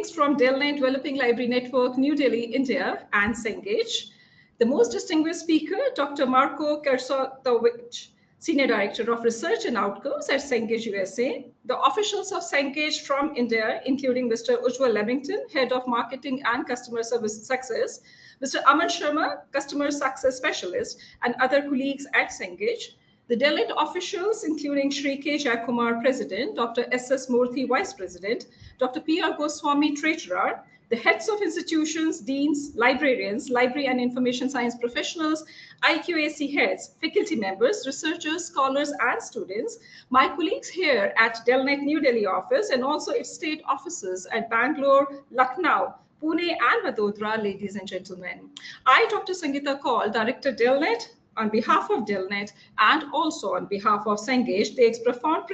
Greetings from DELNET Developing Library Network, New Delhi, India, and Cengage. The most distinguished speaker, Dr. Marco Krcatovich, Senior Director of Research and Outcomes at Cengage USA. The officials of Cengage from India, including Mr. Ujjwal Lemington, Head of Marketing and Customer Service Success, Mr. Aman Sharma, Customer Success Specialist, and other colleagues at Cengage. The DELNET officials, including Shri K. Jayakumar, President, Dr. S.S. Murthy, Vice President, Dr. P.R. Goswami, Treasurer, the heads of institutions, deans, librarians, library and information science professionals, IQAC heads, faculty members, researchers, scholars, and students, my colleagues here at DELNET New Delhi office, and also its state offices at Bangalore, Lucknow, Pune, and Vadodara, ladies and gentlemen. I, Dr. Sangeeta Kaul, Director DELNET, on behalf of DELNET and also on behalf of Cengage, takes profound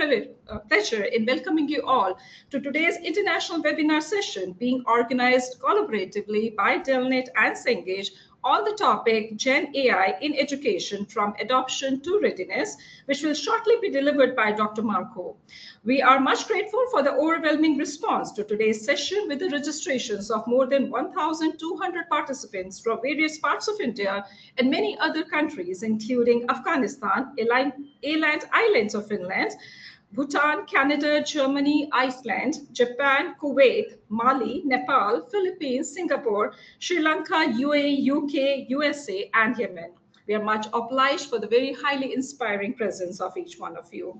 pleasure in welcoming you all to today's international webinar session being organized collaboratively by DELNET and Cengage on the topic GenAI in Education from Adoption to Readiness, which will shortly be delivered by Dr. Marco. We are much grateful for the overwhelming response to today's session with the registrations of more than 1,200 participants from various parts of India and many other countries, including Afghanistan, Islands of Finland, Bhutan, Canada, Germany, Iceland, Japan, Kuwait, Mali, Nepal, Philippines, Singapore, Sri Lanka, UAE, UK, USA, and Yemen. We are much obliged for the very highly inspiring presence of each one of you.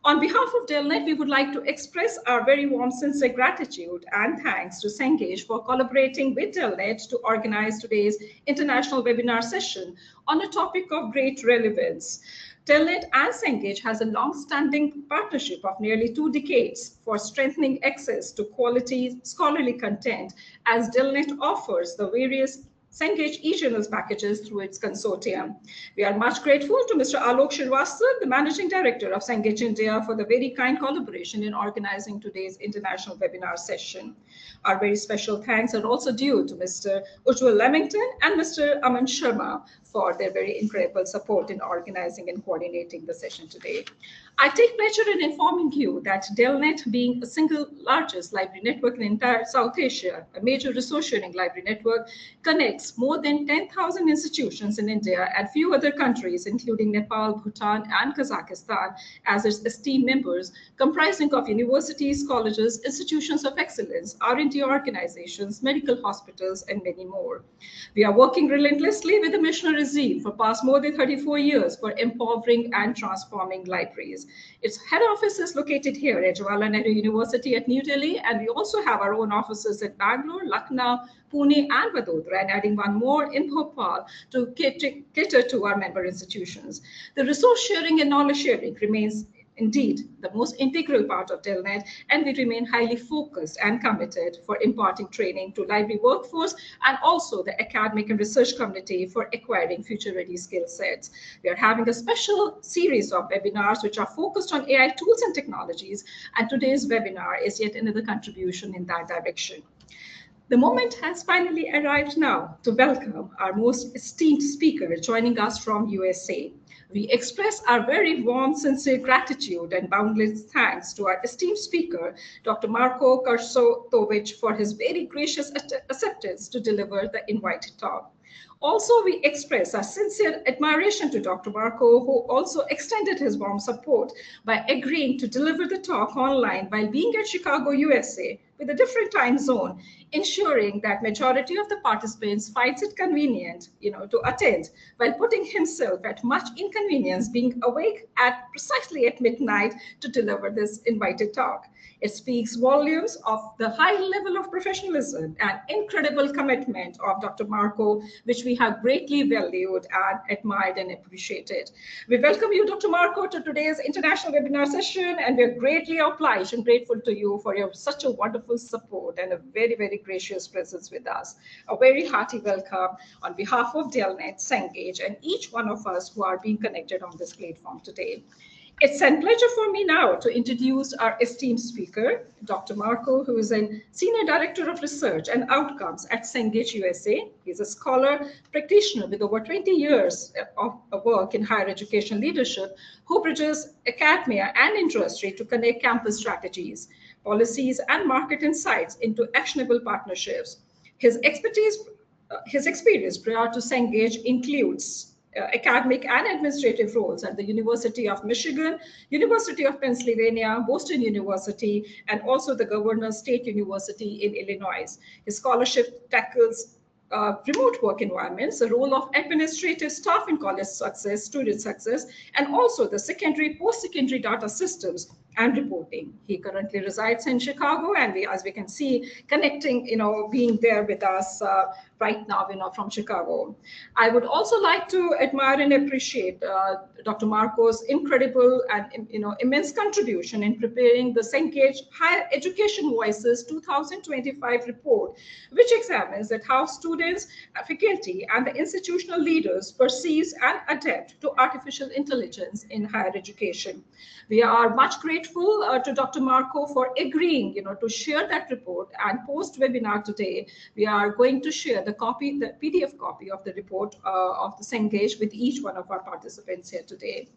On behalf of DELNET, we would like to express our very warm, sincere gratitude and thanks to Cengage for collaborating with DELNET to organize today's international webinar session on a topic of great relevance. DELNET and Cengage has a long-standing partnership of nearly 2 decades for strengthening access to quality scholarly content, as DELNET offers the various Cengage e-journals packages through its consortium. We are much grateful to Mr. Alok Srivastava, the Managing Director of Cengage India, for the very kind collaboration in organizing today's international webinar session. Our very special thanks are also due to Mr. Ujjwal Lemington and Mr. Aman Sharma for their very incredible support in organizing and coordinating the session today. I take pleasure in informing you that DELNET, being a single largest library network in entire South Asia, a major resource-sharing library network, connects more than 10,000 institutions in India and few other countries, including Nepal, Bhutan, and Kazakhstan, as its esteemed members, comprising of universities, colleges, institutions of excellence, R&D organizations, medical hospitals, and many more. We are working relentlessly with a missionary zeal for past more than 34 years for empowering and transforming libraries. Its head office is located here at Jawaharlal Nehru University at New Delhi, and we also have our own offices at Bangalore, Lucknow, Pune, and Vadodara, and adding one more in Bhopal to cater to our member institutions. The resource sharing and knowledge sharing remains indeed the most integral part of DELNET, and we remain highly focused and committed for imparting training to library workforce and also the academic and research community for acquiring future-ready skill sets. We are having a special series of webinars which are focused on AI tools and technologies, and today's webinar is yet another contribution in that direction. The moment has finally arrived now to welcome our most esteemed speaker joining us from USA. We express our very warm, sincere gratitude and boundless thanks to our esteemed speaker, Dr. Marco Krcatovich, for his very gracious acceptance to deliver the invited talk. Also, we express our sincere admiration to Dr. Marco, who also extended his warm support by agreeing to deliver the talk online while being at Chicago, USA, with a different time zone, ensuring that majority of the participants finds it convenient, to attend, while putting himself at much inconvenience being awake at precisely at midnight to deliver this invited talk. It speaks volumes of the high level of professionalism and incredible commitment of Dr. Marco, which we have greatly valued and admired and appreciated. We welcome you, Dr. Marco, to today's international webinar session, and we're greatly obliged and grateful to you for your such a wonderful support and a very, very gracious presence with us. A very hearty welcome on behalf of DELNET, Cengage, and each one of us who are being connected on this platform today. It's a pleasure for me now to introduce our esteemed speaker, Dr. Marco, who is a Senior Director of Research and Outcomes at Cengage USA. He's a scholar practitioner with over 20 years of work in higher education leadership, who bridges academia and industry to connect campus strategies, policies, and market insights into actionable partnerships. His experience prior to Cengage includes academic and administrative roles at the University of Michigan, University of Pennsylvania, Boston University, and also the Governor's State University in Illinois. His scholarship tackles remote work environments, the role of administrative staff in college success, student success, and also the secondary, post-secondary data systems and reporting. He currently resides in Chicago, and as we can see, connecting, being there with us right now, from Chicago. I would also like to admire and appreciate Dr. Marco's incredible and immense contribution in preparing the Cengage Higher Education Voices 2025 report, which examines that how students, faculty, and the institutional leaders perceive and adapt to artificial intelligence in higher education. We are much grateful to Dr. Marco for agreeing, to share that report, and post-webinar today, we are going to share the PDF copy of the report of the Cengage with each one of our participants here today.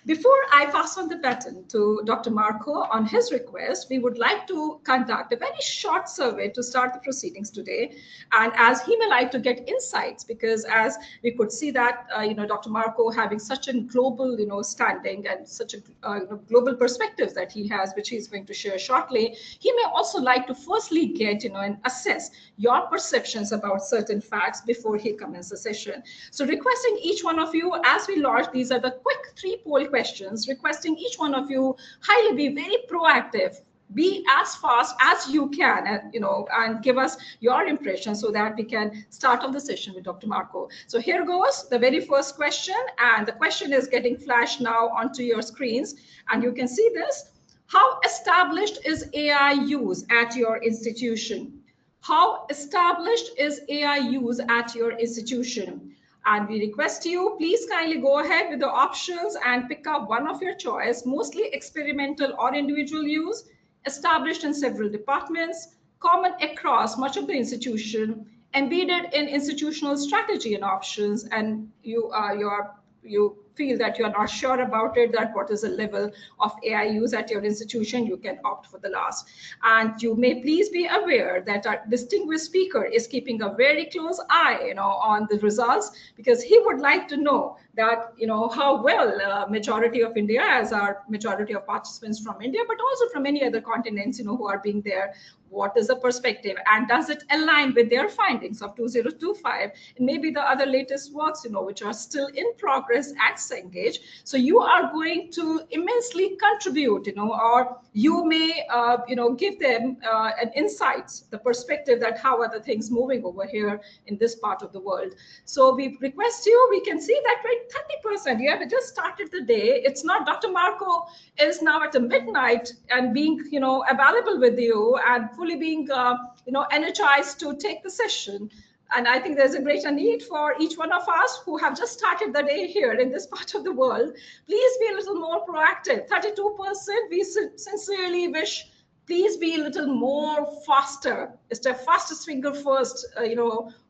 Before I pass on the baton to Dr. Marco on his request, we would like to conduct a very short survey to start the proceedings today. And as he may like to get insights, because as we could see that, Dr. Marco having such a global, standing and such a global perspective that he has, which he's going to share shortly, he may also like to firstly get, and assess your perceptions about certain facts before he commences the session. So requesting each one of you, as we launch, these are the quick 3 poll questions, requesting each one of you highly be very proactive, be as fast as you can, and give us your impression so that we can start off the session with Dr. Marco. So here goes the very first question, and the question is getting flashed now onto your screens, and you can see this. How established is AI use at your institution? How established is AI use at your institution? And we request you, please kindly go ahead with the options and pick up one of your choice, mostly experimental or individual use, established in several departments, common across much of the institution, embedded in institutional strategy and options, and you feel that you are not sure about it, that what is the level of AI use at your institution, you can opt for the last. And you may please be aware that our distinguished speaker is keeping a very close eye, on the results, because he would like to know that, how well majority of India, as our majority of participants from India, but also from many other continents, who are being there, what is the perspective, and does it align with their findings of 2025 and maybe the other latest works, which are still in progress at Cengage. So you are going to immensely contribute, or you may, give them an insights, the perspective that how are the things moving over here in this part of the world. So we request you, we can see that 30%, you have just started the day. It's not Dr. Marco is now at the midnight and being, available with you and fully being, energized to take the session. And I think there's a greater need for each one of us who have just started the day here in this part of the world. Please be a little more proactive. 32%, we sincerely wish, please be a little more faster. It's the fastest finger first,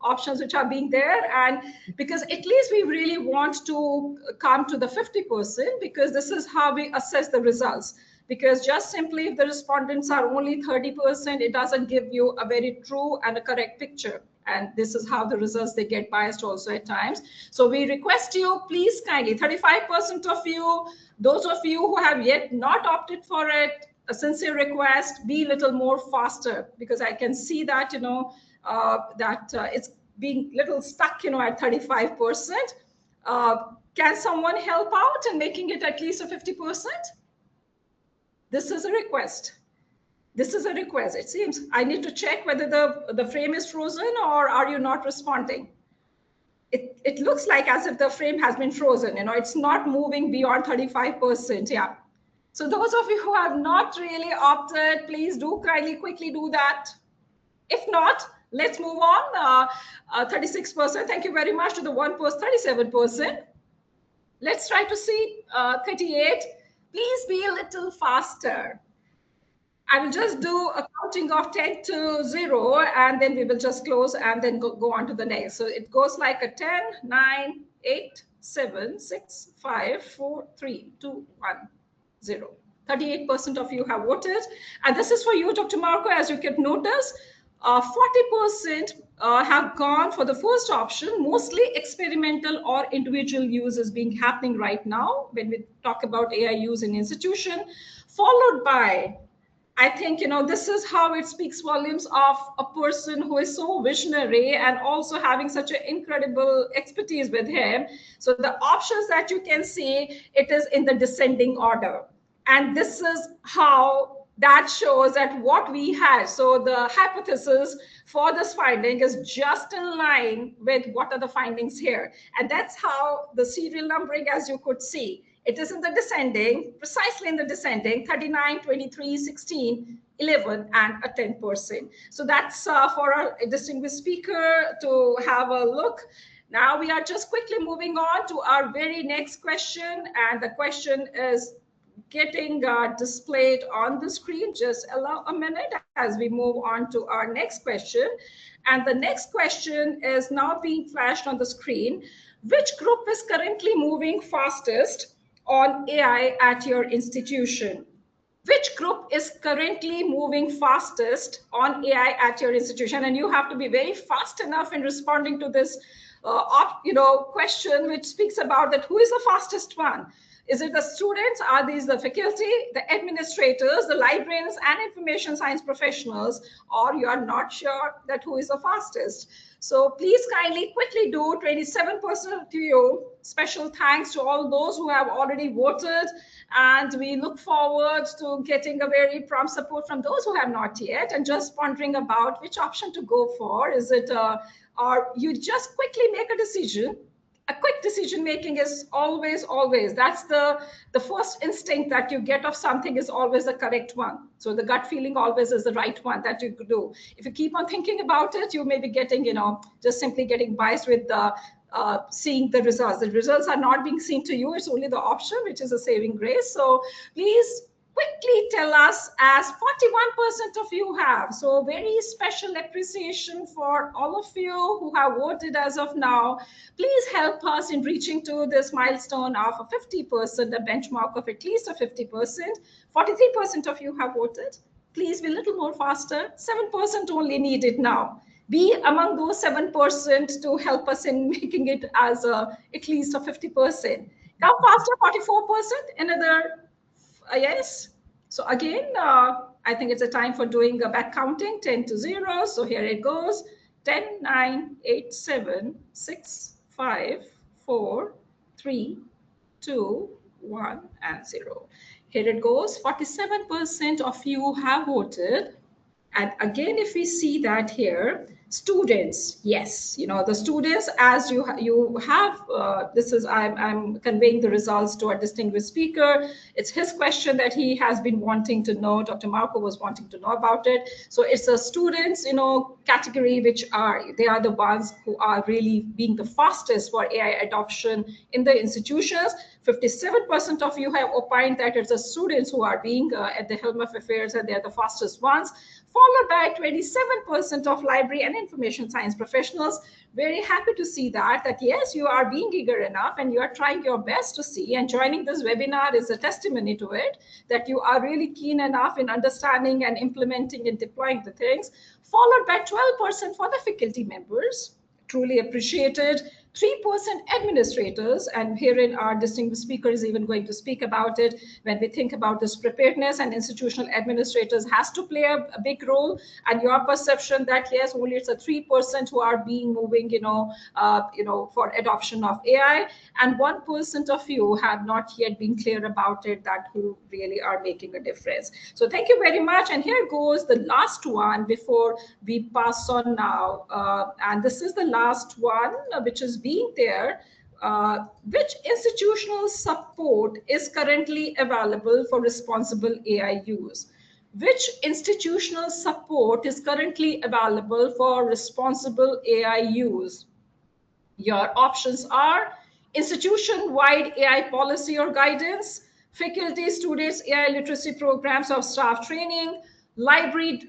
options which are being there. And because at least we really want to come to the 50%, because this is how we assess the results. Because just simply if the respondents are only 30%, it doesn't give you a very true and a correct picture. And this is how the results, they get biased also at times. So we request you, please kindly, 35% of you, those of you who have yet not opted for it, a sincere request, be a little more faster, because I can see that, it's being little stuck, at 35%. Can someone help out in making it at least a 50%? This is a request. This is a request. It seems I need to check whether the frame is frozen, or are you not responding? It looks like as if the frame has been frozen. It's not moving beyond 35%. Yeah. So those of you who have not really opted, please do kindly quickly do that. If not, let's move on. 36%. Thank you very much to the 1%, 37%. Let's try to see 38. Please be a little faster. I will just do a counting of 10 to 0, and then we will just close and then go on to the next. So it goes like a 10, 9, 8, 7, 6, 5, 4, 3, 2, 1, 0. 38% of you have voted. And this is for you, Dr. Marco, as you can notice. 40% have gone for the first option. Mostly experimental or individual use is being happening right now when we talk about AI use in institution, followed by, I think, this is how it speaks volumes of a person who is so visionary and also having such an incredible expertise with him. So the options that you can see, it is in the descending order. And this is how that shows that what we had. So the hypothesis for this finding is just in line with what are the findings here. And that's how the serial numbering, as you could see, it is in the descending, precisely in the descending, 39, 23, 16, 11, and a 10%. So that's for our distinguished speaker to have a look. Now we are just quickly moving on to our very next question. And the question is getting displayed on the screen. Just allow a minute as we move on to our next question. And the next question is now being flashed on the screen. Which group is currently moving fastest on AI at your institution? Which group is currently moving fastest on AI at your institution? And you have to be very fast enough in responding to this question, which speaks about that who is the fastest one. Is it the students? Are these the faculty, the administrators, the librarians, and information science professionals? Or you are not sure that who is the fastest? So please kindly quickly do. 27% of you. Special thanks to all those who have already voted. And we look forward to getting a very prompt support from those who have not yet, and just pondering about which option to go for. Is it, or you just quickly make a decision. A quick decision making is always, that's the first instinct that you get of something is always the correct one. So the gut feeling always is the right one that you could do. If you keep on thinking about it, you may be getting, just simply getting biased with the seeing the results. The results are not being seen to you. It's only the option, which is a saving grace. So please quickly tell us, as 41% of you have. So very special appreciation for all of you who have voted as of now. Please help us in reaching to this milestone of a 50%, a benchmark of at least a 50%. 43% of you have voted. Please be a little more faster. 7% only needed now. Be among those 7% to help us in making it as at least a 50%. Come faster, 44%. Another yes. So again, I think it's a time for doing a back counting, 10 to 0. So here it goes. 10, 9, 8, 7, 6, 5, 4, 3, 2, 1, and 0. Here it goes. 47% of you have voted. And again, if we see that here, students, yes, the students, as you have, this is, I'm conveying the results to our distinguished speaker. It's his question that he has been wanting to know. Dr. Marco was wanting to know about it. So it's the students, category, they are the ones who are really being the fastest for AI adoption in the institutions. 57% of you have opined that it's the students who are being at the helm of affairs, and they're the fastest ones, followed by 27% of library and information science professionals. Very happy to see that yes, you are being eager enough and you are trying your best to see, and joining this webinar is a testimony to it, that you are really keen enough in understanding and implementing and deploying the things, followed by 12% for the faculty members. Truly appreciated. 3% administrators, and herein our distinguished speaker is even going to speak about it. When we think about this preparedness, and institutional administrators has to play a big role, and your perception that yes, only it's a 3% who are being moving, for adoption of AI, and 1% of you have not yet been clear about it, that who really are making a difference. So thank you very much. And here goes the last one before we pass on now, and this is the last one, which is being there. Which institutional support is currently available for responsible AI use? Which institutional support is currently available for responsible AI use? Your options are institution-wide AI policy or guidance, faculty, students, AI literacy programs or staff training, library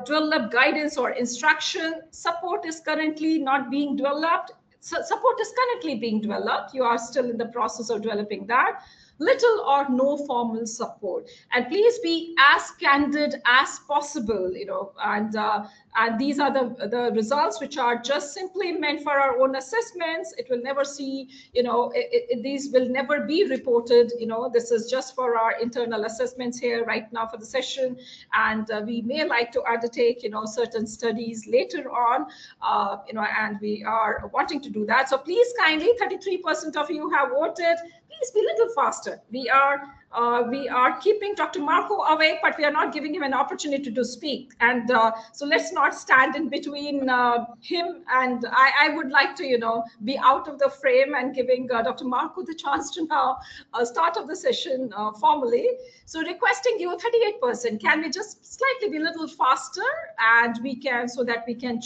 developed guidance or instruction. Support is currently not being developed. Support is currently being developed. You are still in the process of developing that. Little or no formal support, and please be as candid as possible, and these are the results which are just simply meant for our own assessments. It will never see, these will never be reported. This is just for our internal assessments here right now for the session, and we may like to undertake certain studies later on, and we are wanting to do that. So please kindly, 33% of you have voted. Please be a little faster. We are keeping Dr. Marco awake, but we are not giving him an opportunity to speak. And so let's not stand in between him and I would like to, be out of the frame and giving Dr. Marco the chance to now start of the session formally. So requesting you 38%. Can we just slightly be a little faster, and so that we can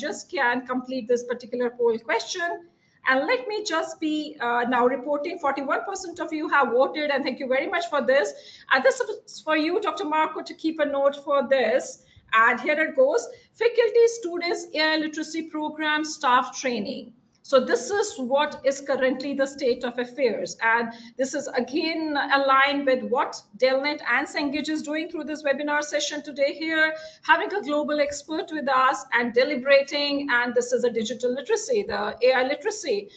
complete this particular poll question. And let me just be now reporting 41% of you have voted, and thank you very much for this. And this is for you, Dr. Marco, to keep a note for this. And here it goes: faculty, students, AI literacy program, staff training. So this is what is currently the state of affairs. And this is again aligned with what DELNET and Cengage is doing through this webinar session today here, having a global expert with us and deliberating. And this is a digital literacy, the AI literacy.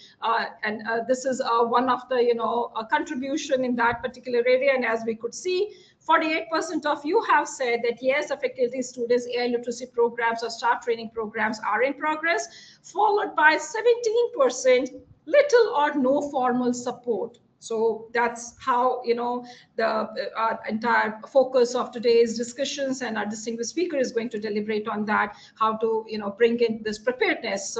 And this is one of the, a contribution in that particular area. And as we could see, 48% of you have said that yes, the faculty, students, AI literacy programs or staff training programs are in progress, followed by 17% little or no formal support. So that's how, the entire focus of today's discussions, and our distinguished speaker is going to deliberate on that, how to, bring in this preparedness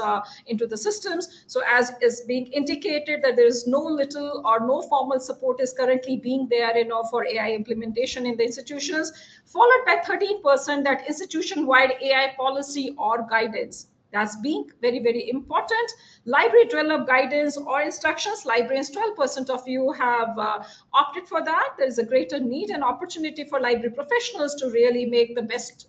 into the systems. So as is being indicated, that there is no little or no formal support is currently being there, for AI implementation in the institutions, followed by 13% that institution-wide AI policy or guidance. That's being very, very important. Library develop guidance or instructions. Librarians, 12% of you have opted for that. There is a greater need and opportunity for library professionals to really make the best,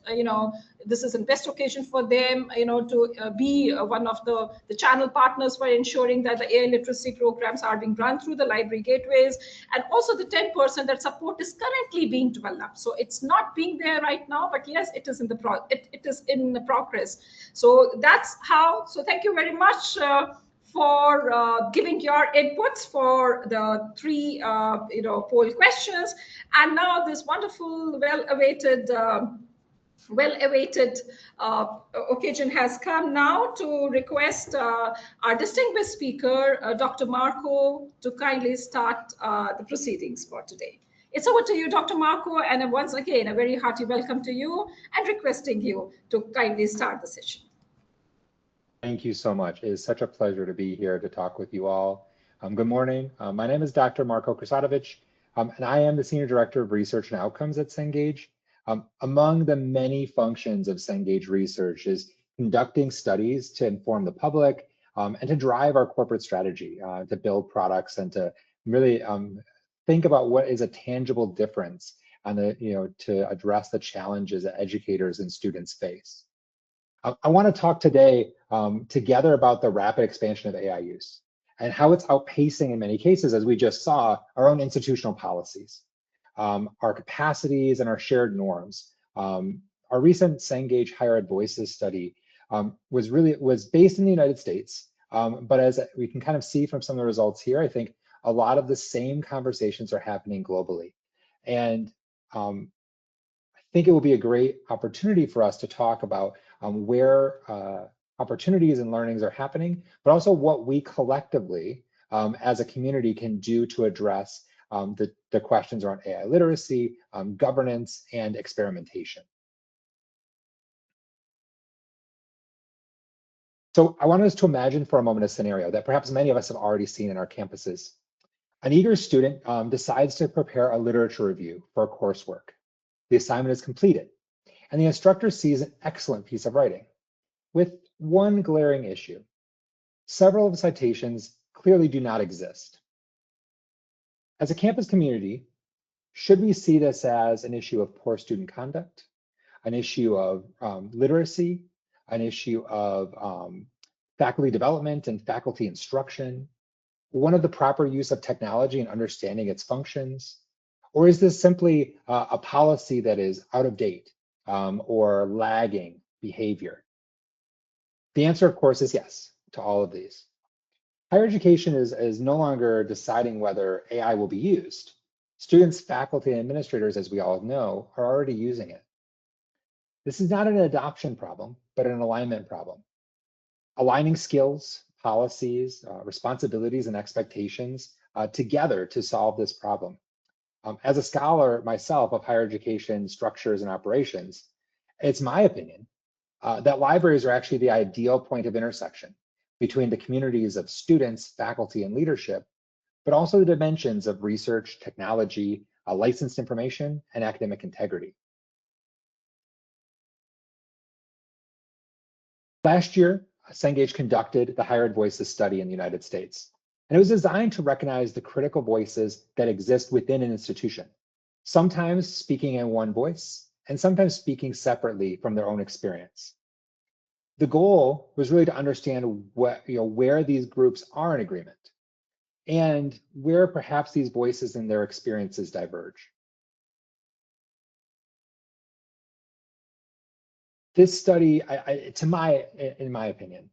this is the best occasion for them, to be one of the channel partners for ensuring that the AI literacy programs are being run through the library gateways. And also the 10% that support is currently being developed. So it's not being there right now, but yes, it is in the it is in the progress. So that's how. So thank you very much for giving your inputs for the three poll questions. And now this wonderful, well-awaited occasion has come now to request our distinguished speaker, Dr. Marco, to kindly start the proceedings for today. It's over to you, Dr. Marco, and once again, a very hearty welcome to you, and requesting you to kindly start the session. Thank you so much. It is such a pleasure to be here to talk with you all. Good morning. My name is Dr. Marco Krcatovich, and I am the Senior Director of Research and Outcomes at Cengage. Among the many functions of Cengage Research is conducting studies to inform the public and to drive our corporate strategy, to build products and to really think about what is a tangible difference on the, to address the challenges that educators and students face. I want to talk today together about the rapid expansion of AI use and how it's outpacing, in many cases, as we just saw, our own institutional policies, our capacities and our shared norms. Our recent Cengage Higher Ed Voices study was based in the United States, but as we can kind of see from some of the results here, I think a lot of the same conversations are happening globally. And I think it will be a great opportunity for us to talk about where opportunities and learnings are happening, but also what we collectively as a community can do to address the questions around AI literacy, governance, and experimentation. So I want us to imagine for a moment a scenario that perhaps many of us have already seen in our campuses. An eager student decides to prepare a literature review for a coursework. The assignment is completed, and the instructor sees an excellent piece of writing with one glaring issue. Several of the citations clearly do not exist. As a campus community, Should we see this as an issue of poor student conduct, an issue of literacy, an issue of faculty development and faculty instruction, one of the proper use of technology and understanding its functions? Or is this simply a policy that is out of date or lagging behavior? The answer, of course, is yes to all of these. Higher education is no longer deciding whether AI will be used. Students, faculty, and administrators, as we all know, are already using it. This is not an adoption problem, but an alignment problem. Aligning skills, policies, responsibilities, and expectations together to solve this problem. As a scholar myself of higher education structures and operations, it's my opinion that libraries are actually the ideal point of intersection between the communities of students, faculty, and leadership, but also the dimensions of research, technology, licensed information, and academic integrity. Last year, Cengage conducted the Higher Ed Voices study in the United States, and it was designed to recognize the critical voices that exist within an institution, sometimes speaking in one voice, and sometimes speaking separately from their own experience. The goal was really to understand where these groups are in agreement and where perhaps these voices and their experiences diverge. This study, in my opinion,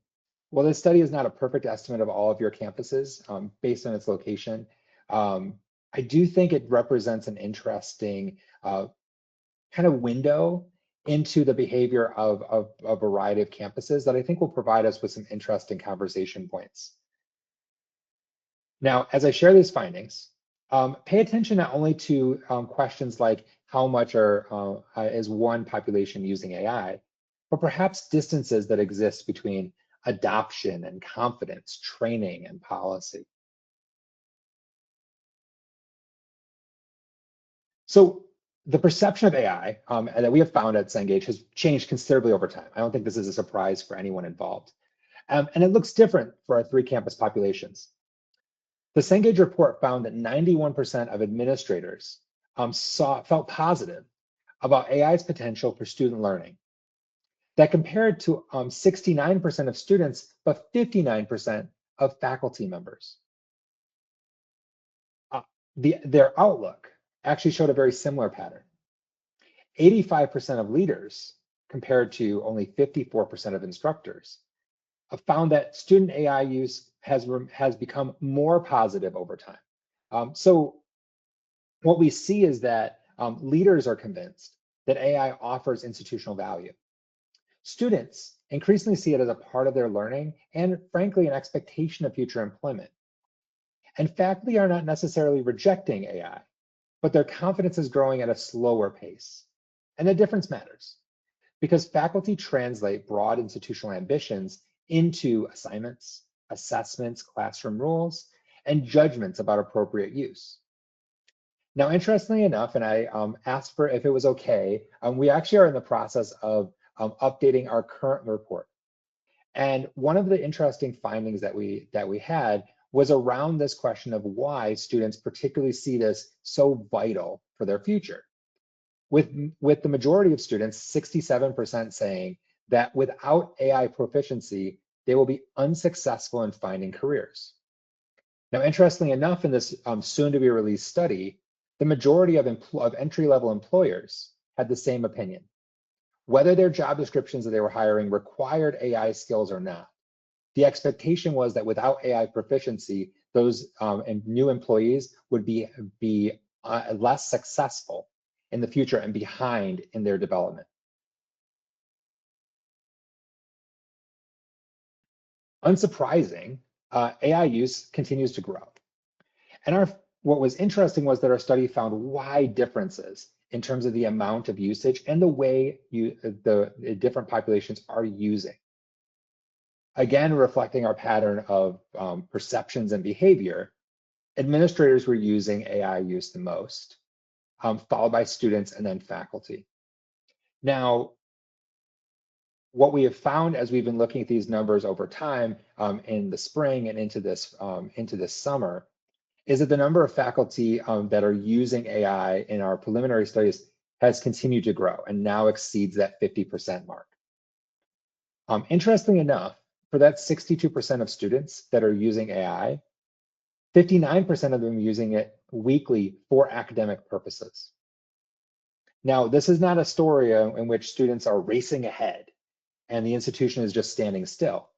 well, this study is not a perfect estimate of all of your campuses based on its location. I do think it represents an interesting kind of window into the behavior of a variety of campuses that I think will provide us with some interesting conversation points. Now, as I share these findings, pay attention not only to questions like how much is one population using AI, but perhaps distances that exist between adoption and confidence, training and policy. So the perception of AI that we have found at Cengage has changed considerably over time. I don't think this is a surprise for anyone involved. And it looks different for our 3 campus populations. The Cengage report found that 91% of administrators felt positive about AI's potential for student learning. That compared to 69% of students, but 59% of faculty members. Their outlook actually showed a very similar pattern. 85% of leaders, compared to only 54% of instructors, found that student AI use has become more positive over time. So what we see is that leaders are convinced that AI offers institutional value. Students increasingly see it as a part of their learning and, frankly, an expectation of future employment. And faculty are not necessarily rejecting AI, but their confidence is growing at a slower pace. And the difference matters because faculty translate broad institutional ambitions into assignments, assessments, classroom rules, and judgments about appropriate use. Now, interestingly enough, and I asked for if it was okay, we actually are in the process of updating our current report. And one of the interesting findings that we had was around this question of why students particularly see this so vital for their future. With the majority of students, 67% saying that without AI proficiency, they will be unsuccessful in finding careers. Now, interestingly enough, in this soon to be released study, the majority of entry-level employers had the same opinion. Whether their job descriptions that they were hiring required AI skills or not, the expectation was that without AI proficiency, those new employees would be less successful in the future and behind in their development. Unsurprising, AI use continues to grow. And what was interesting was that our study found wide differences in terms of the amount of usage and the way the different populations are using. Again, reflecting our pattern of perceptions and behavior, administrators were using AI use the most, followed by students and then faculty. Now, what we have found as we've been looking at these numbers over time in the spring and into this summer is that the number of faculty that are using AI in our preliminary studies has continued to grow and now exceeds that 50% mark. Interestingly enough, for that 62% of students that are using AI, 59% of them using it weekly for academic purposes. Now, this is not a story in which students are racing ahead and the institution is just standing still.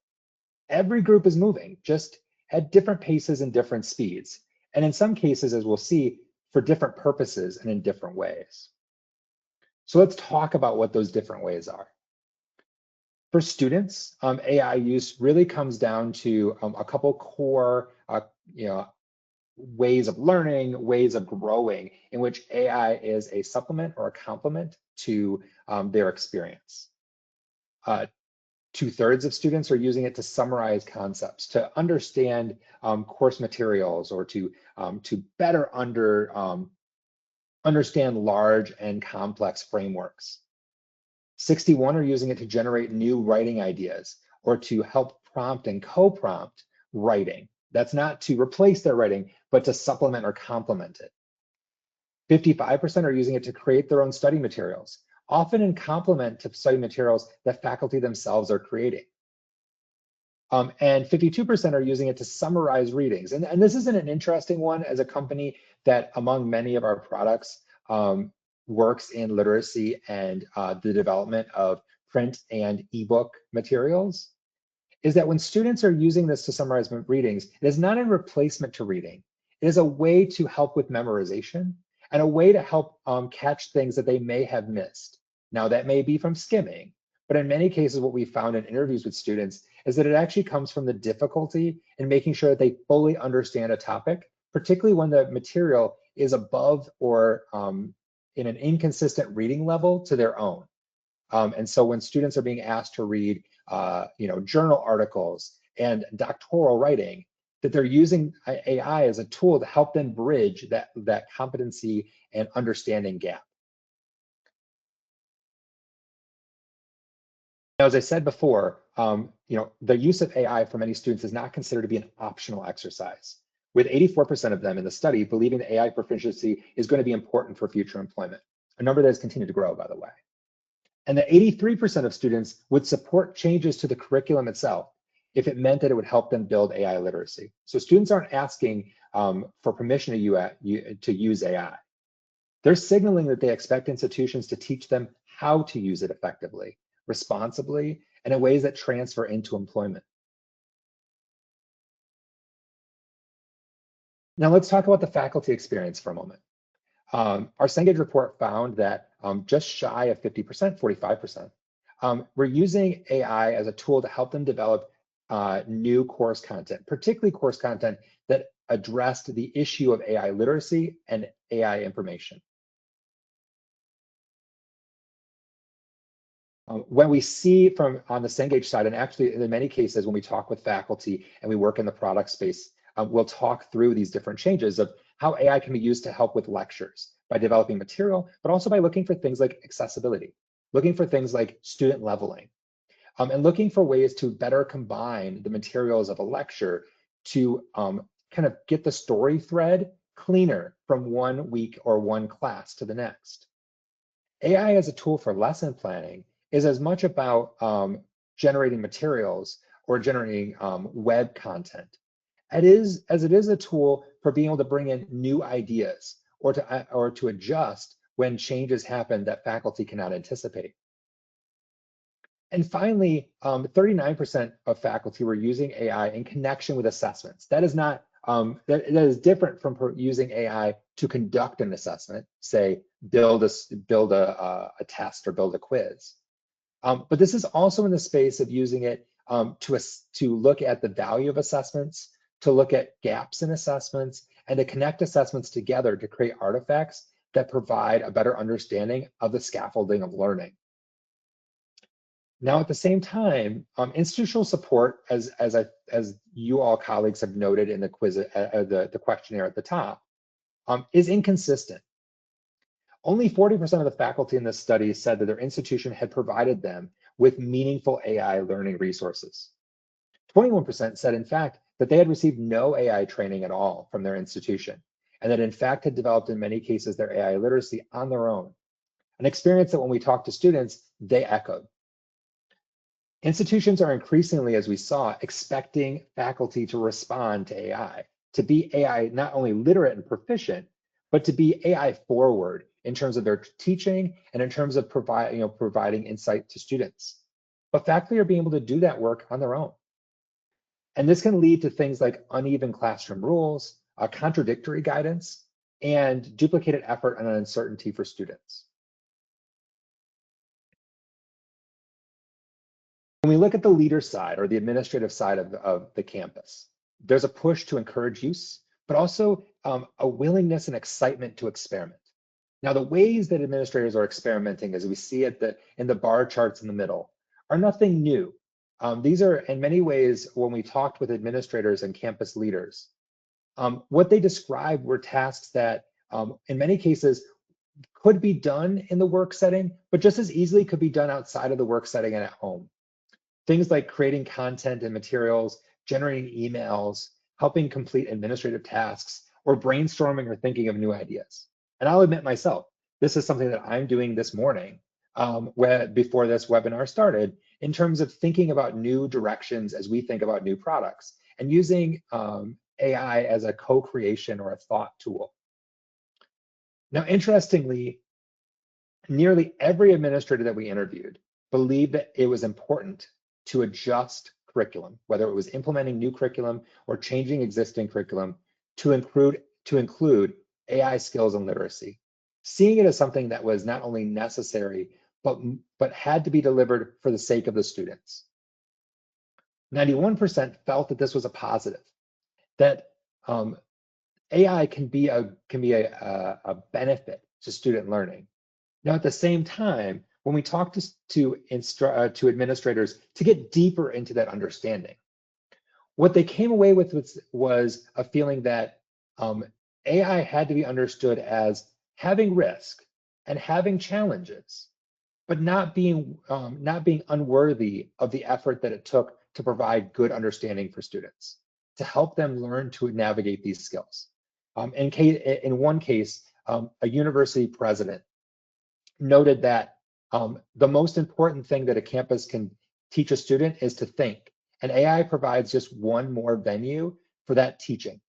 Every group is moving, just at different paces and different speeds. And in some cases, as we'll see, for different purposes and in different ways. So let's talk about what those different ways are. For students, AI use really comes down to a couple core ways of learning, ways of growing, in which AI is a supplement or a complement to their experience. 2/3 of students are using it to summarize concepts, to understand course materials, or to better understand large and complex frameworks. 61 are using it to generate new writing ideas or to help prompt and co-prompt writing. That's not to replace their writing, but to supplement or complement it. 55% are using it to create their own study materials, often in complement to study materials that faculty themselves are creating. And 52% are using it to summarize readings. And this isn't an interesting one as a company that among many of our products works in literacy and the development of print and ebook materials, is that when students are using this to summarize readings, it is not in replacement to reading. It is a way to help with memorization and a way to help catch things that they may have missed. Now, that may be from skimming, but in many cases, what we found in interviews with students is that it actually comes from the difficulty in making sure that they fully understand a topic, particularly when the material is above or in an inconsistent reading level to their own. And so when students are being asked to read journal articles and doctoral writing, that they're using AI as a tool to help them bridge that competency and understanding gap. Now, as I said before, the use of AI for many students is not considered to be an optional exercise, with 84% of them in the study believing that AI proficiency is going to be important for future employment, a number that has continued to grow, by the way. And that 83% of students would support changes to the curriculum itself if it meant that it would help them build AI literacy. So students aren't asking for permission to use AI. They're signaling that they expect institutions to teach them how to use it effectively, responsibly, and in ways that transfer into employment. Now let's talk about the faculty experience for a moment. Our Cengage report found that just shy of 50%, 45%, we're using AI as a tool to help them develop new course content, particularly course content that addressed the issue of AI literacy and AI information. When we see on the Cengage side, and actually in many cases when we talk with faculty and we work in the product space, we'll talk through these different changes of how AI can be used to help with lectures by developing material, but also by looking for things like accessibility, looking for things like student leveling, and looking for ways to better combine the materials of a lecture to kind of get the story thread cleaner from one week or one class to the next. AI as a tool for lesson planning is as much about generating materials or generating web content as it is a tool for being able to bring in new ideas or to adjust when changes happen that faculty cannot anticipate. And finally, 39% of faculty were using AI in connection with assessments. That is not that is different from using AI to conduct an assessment, say build a test or build a quiz. But this is also in the space of using it to look at the value of assessments, to look at gaps in assessments, and to connect assessments together to create artifacts that provide a better understanding of the scaffolding of learning. Now, at the same time, institutional support, as you all colleagues have noted in the quiz, the questionnaire at the top, is inconsistent. Only 40% of the faculty in this study said that their institution had provided them with meaningful AI learning resources. 21% said, in fact, that they had received no AI training at all from their institution, and that in fact had developed in many cases their AI literacy on their own, an experience that when we talked to students, they echoed. Institutions are increasingly, as we saw, expecting faculty to respond to AI, to be AI not only literate and proficient, but to be AI forward in terms of their teaching and in terms of providing insight to students. But faculty are being able to do that work on their own. And this can lead to things like uneven classroom rules, contradictory guidance, and duplicated effort and uncertainty for students. When we look at the leader side or the administrative side of the campus, there's a push to encourage use, but also a willingness and excitement to experiment. Now, the ways that administrators are experimenting, as we see in the bar charts in the middle, are nothing new. These are, in many ways, when we talked with administrators and campus leaders, what they described were tasks that, in many cases, could be done in the work setting, but just as easily could be done outside of the work setting and at home. Things like creating content and materials, generating emails, helping complete administrative tasks, or brainstorming or thinking of new ideas. And I'll admit myself, this is something that I'm doing this morning before this webinar started, in terms of thinking about new directions as we think about new products and using AI as a co-creation or a thought tool. Now, interestingly, nearly every administrator that we interviewed believed that it was important to adjust curriculum, whether it was implementing new curriculum or changing existing curriculum to include AI skills and literacy, seeing it as something that was not only necessary, but had to be delivered for the sake of the students. 91% felt that this was a positive, that AI can be a benefit to student learning. Now, at the same time, when we talk to administrators to get deeper into that understanding, what they came away with was a feeling that AI had to be understood as having risk and having challenges, but not being unworthy of the effort that it took to provide good understanding for students, to help them learn to navigate these skills. In one case, a university president noted that the most important thing that a campus can teach a student is to think, and AI provides just one more venue for that teaching.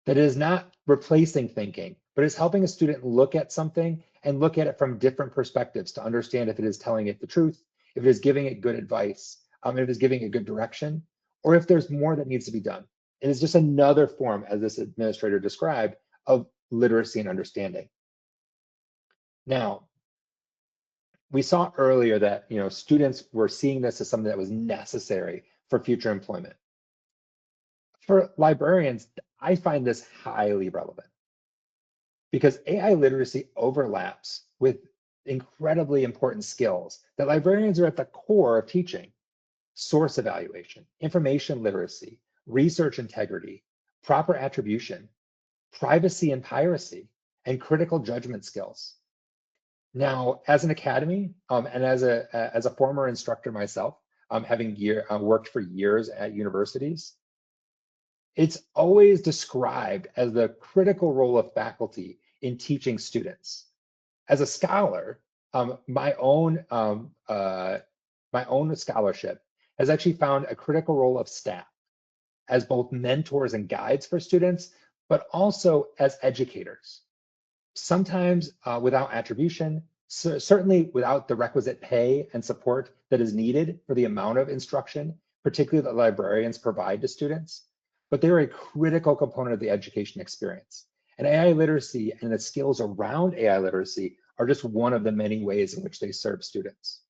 That it is not replacing thinking, but is helping a student look at something and look at it from different perspectives to understand if it is telling it the truth, if it is giving it good advice, if it is giving it good direction, or if there's more that needs to be done. It is just another form, as this administrator described, of literacy and understanding. Now, we saw earlier that students were seeing this as something that was necessary for future employment. For librarians, I find this highly relevant because AI literacy overlaps with incredibly important skills that librarians are at the core of teaching: source evaluation, information literacy, research integrity, proper attribution, privacy and piracy, and critical judgment skills. Now, as an academy and as a former instructor myself, having worked for years at universities, it's always described as the critical role of faculty in teaching students. As a scholar, my own scholarship has actually found a critical role of staff as both mentors and guides for students, but also as educators. Sometimes without attribution, certainly without the requisite pay and support that is needed for the amount of instruction, particularly that librarians provide to students, but they're a critical component of the education experience. And AI literacy and the skills around AI literacy are just one of the many ways in which they serve students.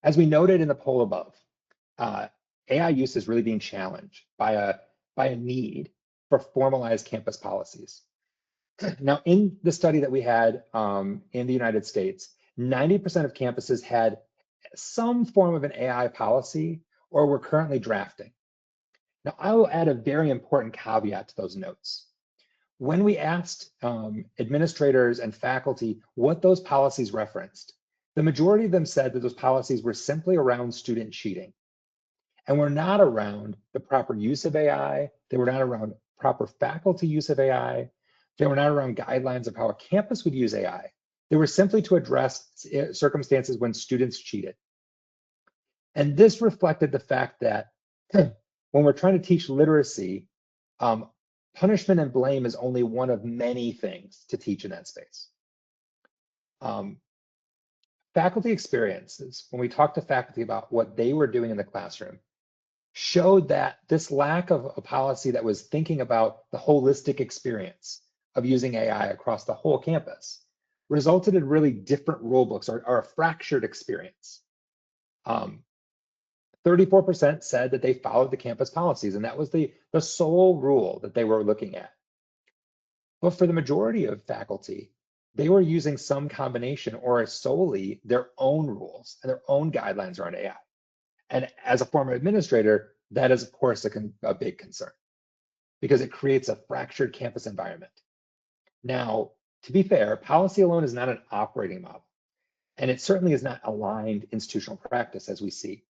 As we noted in the poll above, AI use is really being challenged by a need for formalized campus policies. Now, in the study that we had in the United States, 90% of campuses had some form of an AI policy or were currently drafting. Now, I will add a very important caveat to those notes. When we asked administrators and faculty what those policies referenced, the majority of them said that those policies were simply around student cheating and were not around the proper use of AI. They were not around proper faculty use of AI. They were not around guidelines of how a campus would use AI. They were simply to address circumstances when students cheated. And this reflected the fact that when we're trying to teach literacy, punishment and blame is only one of many things to teach in that space. Faculty experiences, when we talked to faculty about what they were doing in the classroom, showed that this lack of a policy that was thinking about the holistic experience of using AI across the whole campus resulted in really different rule books or a fractured experience. 34% said that they followed the campus policies, and that was the sole rule that they were looking at. But for the majority of faculty, they were using some combination or solely their own rules and their own guidelines around AI. And as a former administrator, that is, of course, a big concern because it creates a fractured campus environment. Now, to be fair, policy alone is not an operating model, and it certainly is not aligned institutional practice as we see.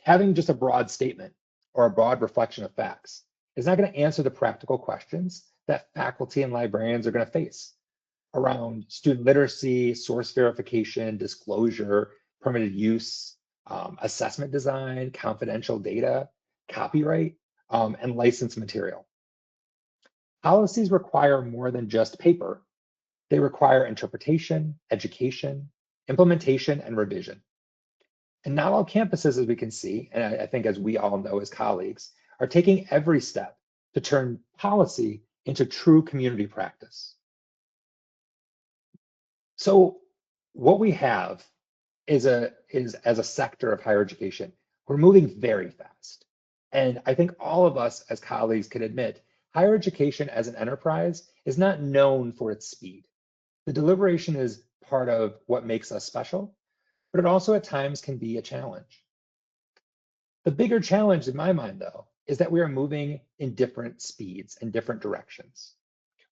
Having just a broad statement or a broad reflection of facts is not going to answer the practical questions that faculty and librarians are going to face around student literacy, source verification, disclosure, permitted use, assessment design, confidential data, copyright, and licensed material. Policies require more than just paper. They require interpretation, education, implementation, and revision. And not all campuses, as we can see, and I think as we all know as colleagues, are taking every step to turn policy into true community practice. So what we have is as a sector of higher education, we're moving very fast. And I think all of us as colleagues can admit, higher education as an enterprise is not known for its speed. The deliberation is part of what makes us special, but it also at times can be a challenge. The bigger challenge in my mind, though, is that we are moving in different speeds and different directions.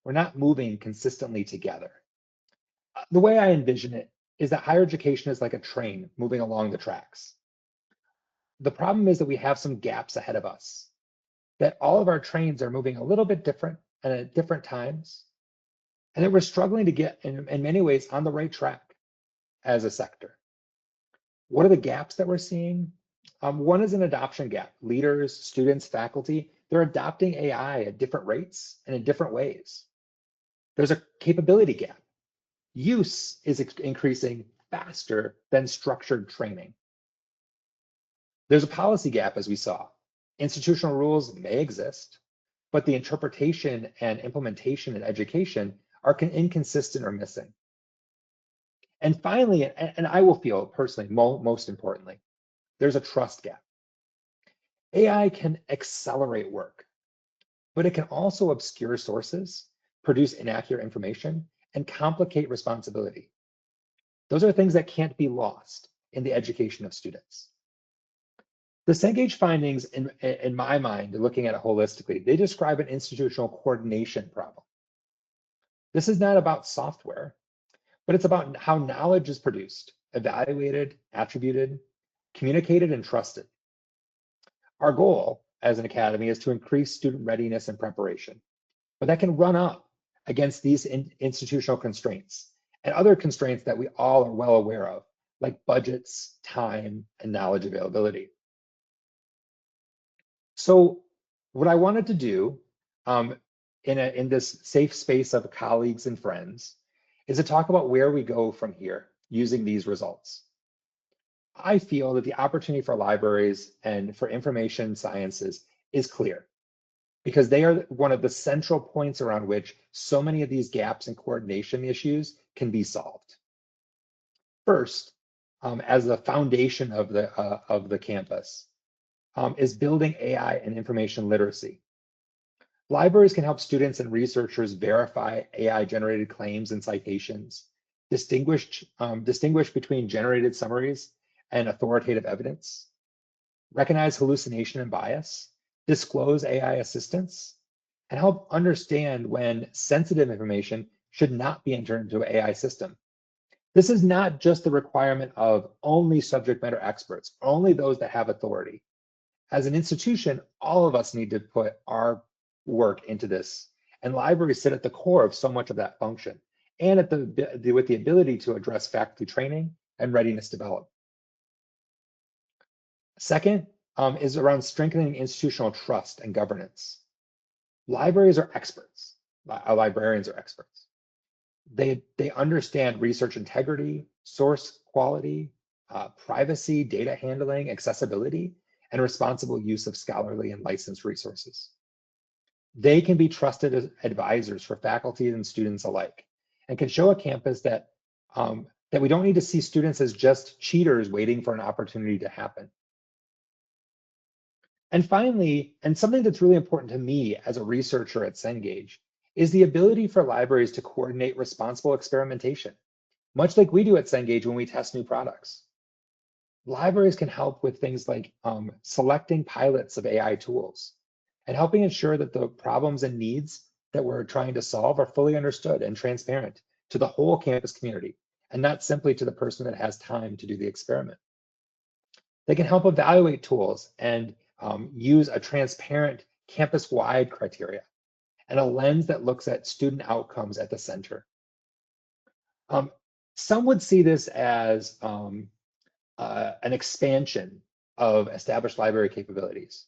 We're not moving consistently together. The way I envision it is that higher education is like a train moving along the tracks. The problem is that we have some gaps ahead of us, that all of our trains are moving a little bit different and at different times, and that we're struggling to get, in many ways, on the right track as a sector. What are the gaps that we're seeing? One is an adoption gap. Leaders, students, faculty, they're adopting AI at different rates and in different ways. There's a capability gap. Use is increasing faster than structured training. There's a policy gap, as we saw. Institutional rules may exist, but the interpretation and implementation in education are inconsistent or missing. And finally, and I will feel personally, most importantly, there's a trust gap. AI can accelerate work, but it can also obscure sources, produce inaccurate information, and complicate responsibility. Those are things that can't be lost in the education of students. The Cengage findings, in my mind, looking at it holistically, they describe an institutional coordination problem. This is not about software, but it's about how knowledge is produced, evaluated, attributed, communicated, and trusted. Our goal as an academy is to increase student readiness and preparation, but that can run up against these institutional constraints and other constraints that we all are well aware of, like budgets, time, and knowledge availability. So what I wanted to do in this safe space of colleagues and friends is to talk about where we go from here using these results. I feel that the opportunity for libraries and for information sciences is clear because they are one of the central points around which so many of these gaps and coordination issues can be solved. First, as the foundation of the campus, is building AI and information literacy. Libraries can help students and researchers verify AI-generated claims and citations, distinguish between generated summaries and authoritative evidence, recognize hallucination and bias, disclose AI assistance, and help understand when sensitive information should not be entered into an AI system. This is not just the requirement of only subject matter experts, only those that have authority. As an institution, all of us need to put our work into this, and libraries sit at the core of so much of that function, and with the ability to address faculty training and readiness development. Second is around strengthening institutional trust and governance. Libraries are experts. Librarians are experts. They understand research integrity, source quality, privacy, data handling, accessibility, and responsible use of scholarly and licensed resources. They can be trusted as advisors for faculty and students alike, and can show a campus that we don't need to see students as just cheaters waiting for an opportunity to happen. And finally, and something that's really important to me as a researcher at Cengage, is the ability for libraries to coordinate responsible experimentation, much like we do at Cengage when we test new products. Libraries can help with things like selecting pilots of AI tools and helping ensure that the problems and needs that we're trying to solve are fully understood and transparent to the whole campus community, and not simply to the person that has time to do the experiment. They can help evaluate tools and use a transparent campus-wide criteria and a lens that looks at student outcomes at the center. Some would see this as an expansion of established library capabilities.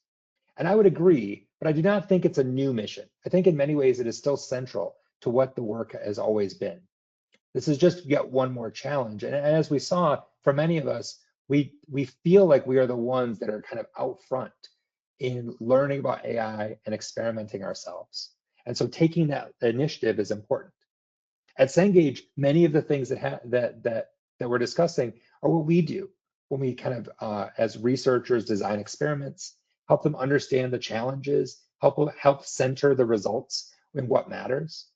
And I would agree, but I do not think it's a new mission. I think in many ways it is still central to what the work has always been. This is just yet one more challenge. And as we saw, for many of us, we feel like we are the ones that are kind of out front in learning about AI and experimenting ourselves. And so taking that initiative is important. At Cengage, many of the things that we're discussing are what we do when we kind of, as researchers, design experiments, help them understand the challenges, help center the results in what matters,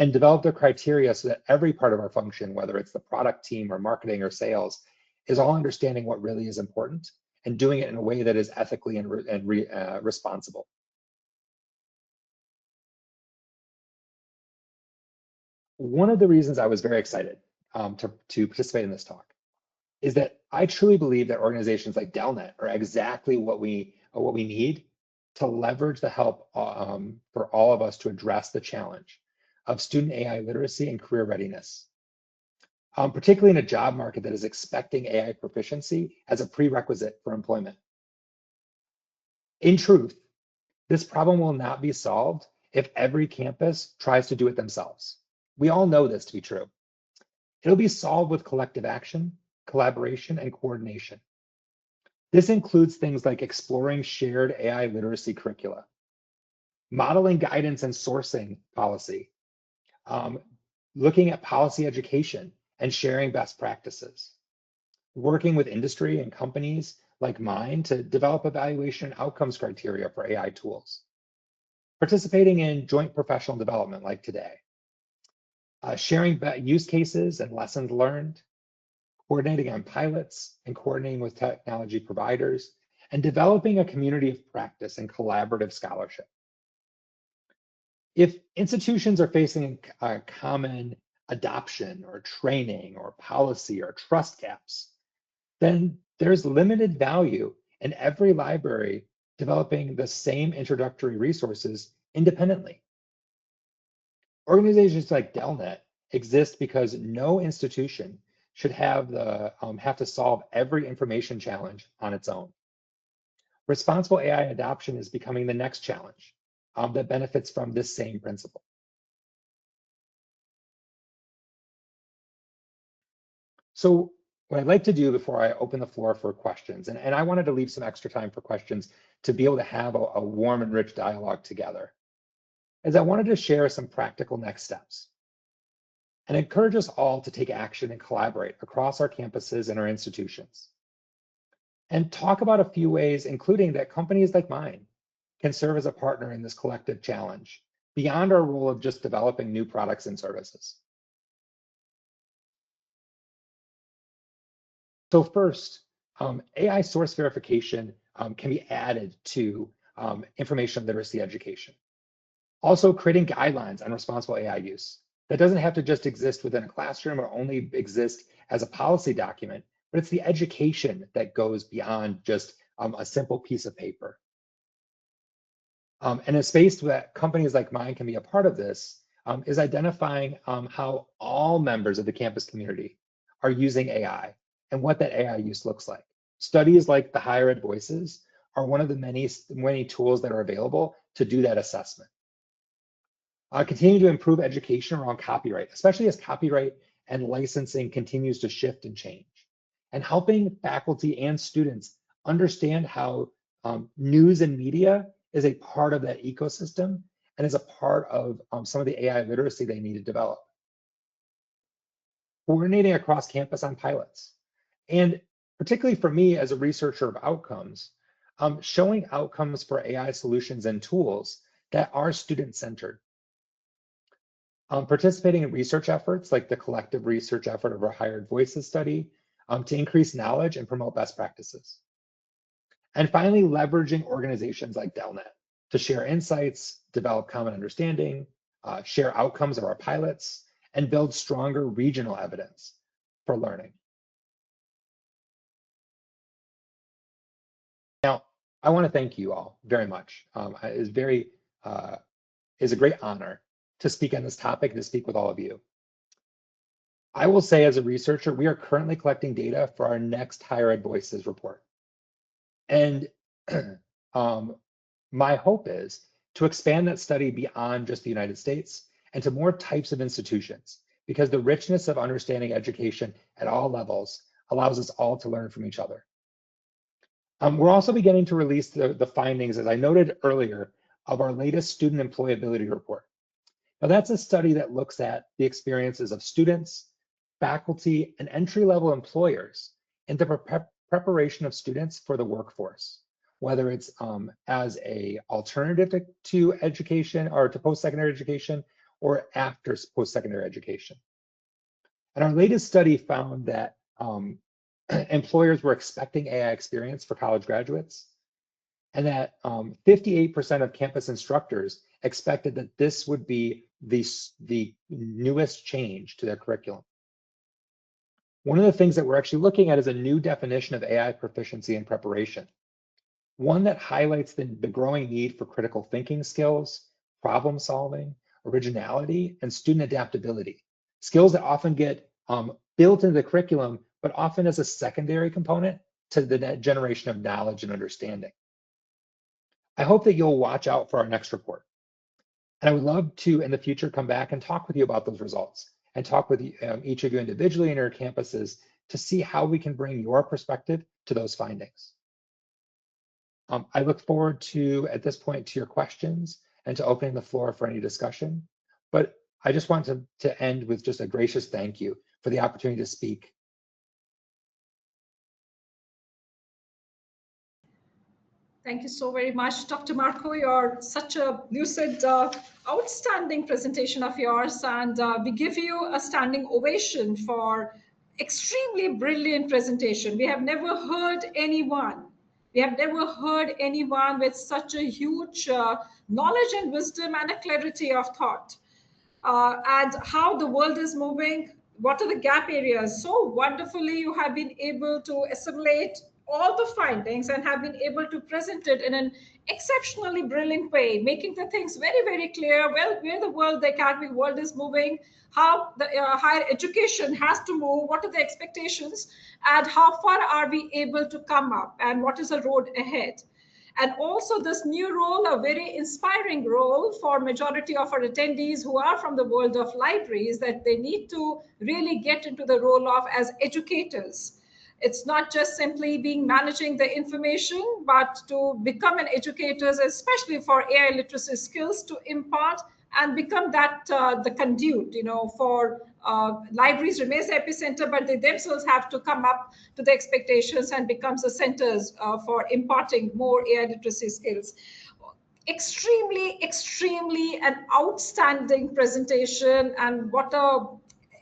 and develop the criteria so that every part of our function, whether it's the product team or marketing or sales, is all understanding what really is important and doing it in a way that is ethically and responsible. One of the reasons I was very excited to participate in this talk is that I truly believe that organizations like DELNET are exactly what we need to leverage the help for all of us to address the challenge of student AI literacy and career readiness, particularly in a job market that is expecting AI proficiency as a prerequisite for employment. In truth, this problem will not be solved if every campus tries to do it themselves. We all know this to be true. It'll be solved with collective action, collaboration, and coordination. This includes things like exploring shared AI literacy curricula, modeling guidance and sourcing policy, looking at policy education and sharing best practices, working with industry and companies like mine to develop evaluation and outcomes criteria for AI tools, participating in joint professional development like today, sharing use cases and lessons learned, coordinating on pilots and coordinating with technology providers, and developing a community of practice and collaborative scholarship. If institutions are facing a common adoption or training or policy or trust gaps, then there's limited value in every library developing the same introductory resources independently. Organizations like DELNET exist because no institution should have to solve every information challenge on its own. Responsible AI adoption is becoming the next challenge that benefits from this same principle. So what I'd like to do before I open the floor for questions, and I wanted to leave some extra time for questions to be able to have a warm and rich dialogue together, is I wanted to share some practical next steps and encourage us all to take action and collaborate across our campuses and our institutions. And talk about a few ways, including that companies like mine can serve as a partner in this collective challenge, beyond our role of just developing new products and services. So first, AI source verification can be added to information literacy education. Also, creating guidelines on responsible AI use. that doesn't have to just exist within a classroom or only exist as a policy document, but it's the education that goes beyond just a simple piece of paper. And a space that companies like mine can be a part of this is identifying how all members of the campus community are using AI and what that AI use looks like. Studies like the Higher Ed Voices are one of the many tools that are available to do that assessment. Continue to improve education around copyright, especially as copyright and licensing continues to shift and change, and helping faculty and students understand how news and media is a part of that ecosystem and is a part of some of the AI literacy they need to develop. Coordinating across campus on pilots. And particularly for me as a researcher of outcomes, showing outcomes for AI solutions and tools that are student-centered. Participating in research efforts like the collective research effort of our Higher Ed Voices study to increase knowledge and promote best practices. And finally, leveraging organizations like DELNET to share insights, develop common understanding, share outcomes of our pilots, and build stronger regional evidence for learning. Now, I want to thank you all very much. It's a great honor to speak on this topic, to speak with all of you. I will say as a researcher, we are currently collecting data for our next Higher Ed Voices report. And my hope is to expand that study beyond just the United States and to more types of institutions, because the richness of understanding education at all levels allows us all to learn from each other. We're also beginning to release the findings, as I noted earlier, of our latest student employability report. Now, that's a study that looks at the experiences of students, faculty, and entry-level employers in the preparation of students for the workforce, whether it's as a alternative to education or to post-secondary education or after post-secondary education. And our latest study found that employers were expecting AI experience for college graduates, and that 58% of campus instructors expected that this would be the newest change to their curriculum. One of the things that we're actually looking at is a new definition of AI proficiency and preparation, one that highlights the growing need for critical thinking skills, problem solving, originality, and student adaptability, skills that often get built into the curriculum, but often as a secondary component to the generation of knowledge and understanding. I hope that you'll watch out for our next report. And I would love to, in the future, come back and talk with you about those results and talk with each of you individually in your campuses to see how we can bring your perspective to those findings. I look forward to, at this point, to your questions and to opening the floor for any discussion. But I just want to end with just a gracious thank you for the opportunity to speak. Thank you so very much, Dr. Marco. You're such a lucid, outstanding presentation of yours, and we give you a standing ovation for extremely brilliant presentation. We have never heard anyone with such a huge knowledge and wisdom and a clarity of thought, and how the world is moving. What are the gap areas? So wonderfully, you have been able to assimilate all the findings and have been able to present it in an exceptionally brilliant way, making the things very, very clear, well, where the world, the academic world is moving, how the higher education has to move, what are the expectations, and how far are we able to come up, and what is the road ahead. And also this new role, a very inspiring role for majority of our attendees who are from the world of libraries, that they need to really get into the role of as educators. It's not just simply being managing the information, but to become an educator, especially for AI literacy skills, to impart and become that the conduit, for libraries remains the epicenter, but they themselves have to come up to the expectations and becomes the centers for imparting more AI literacy skills. Extremely an outstanding presentation, and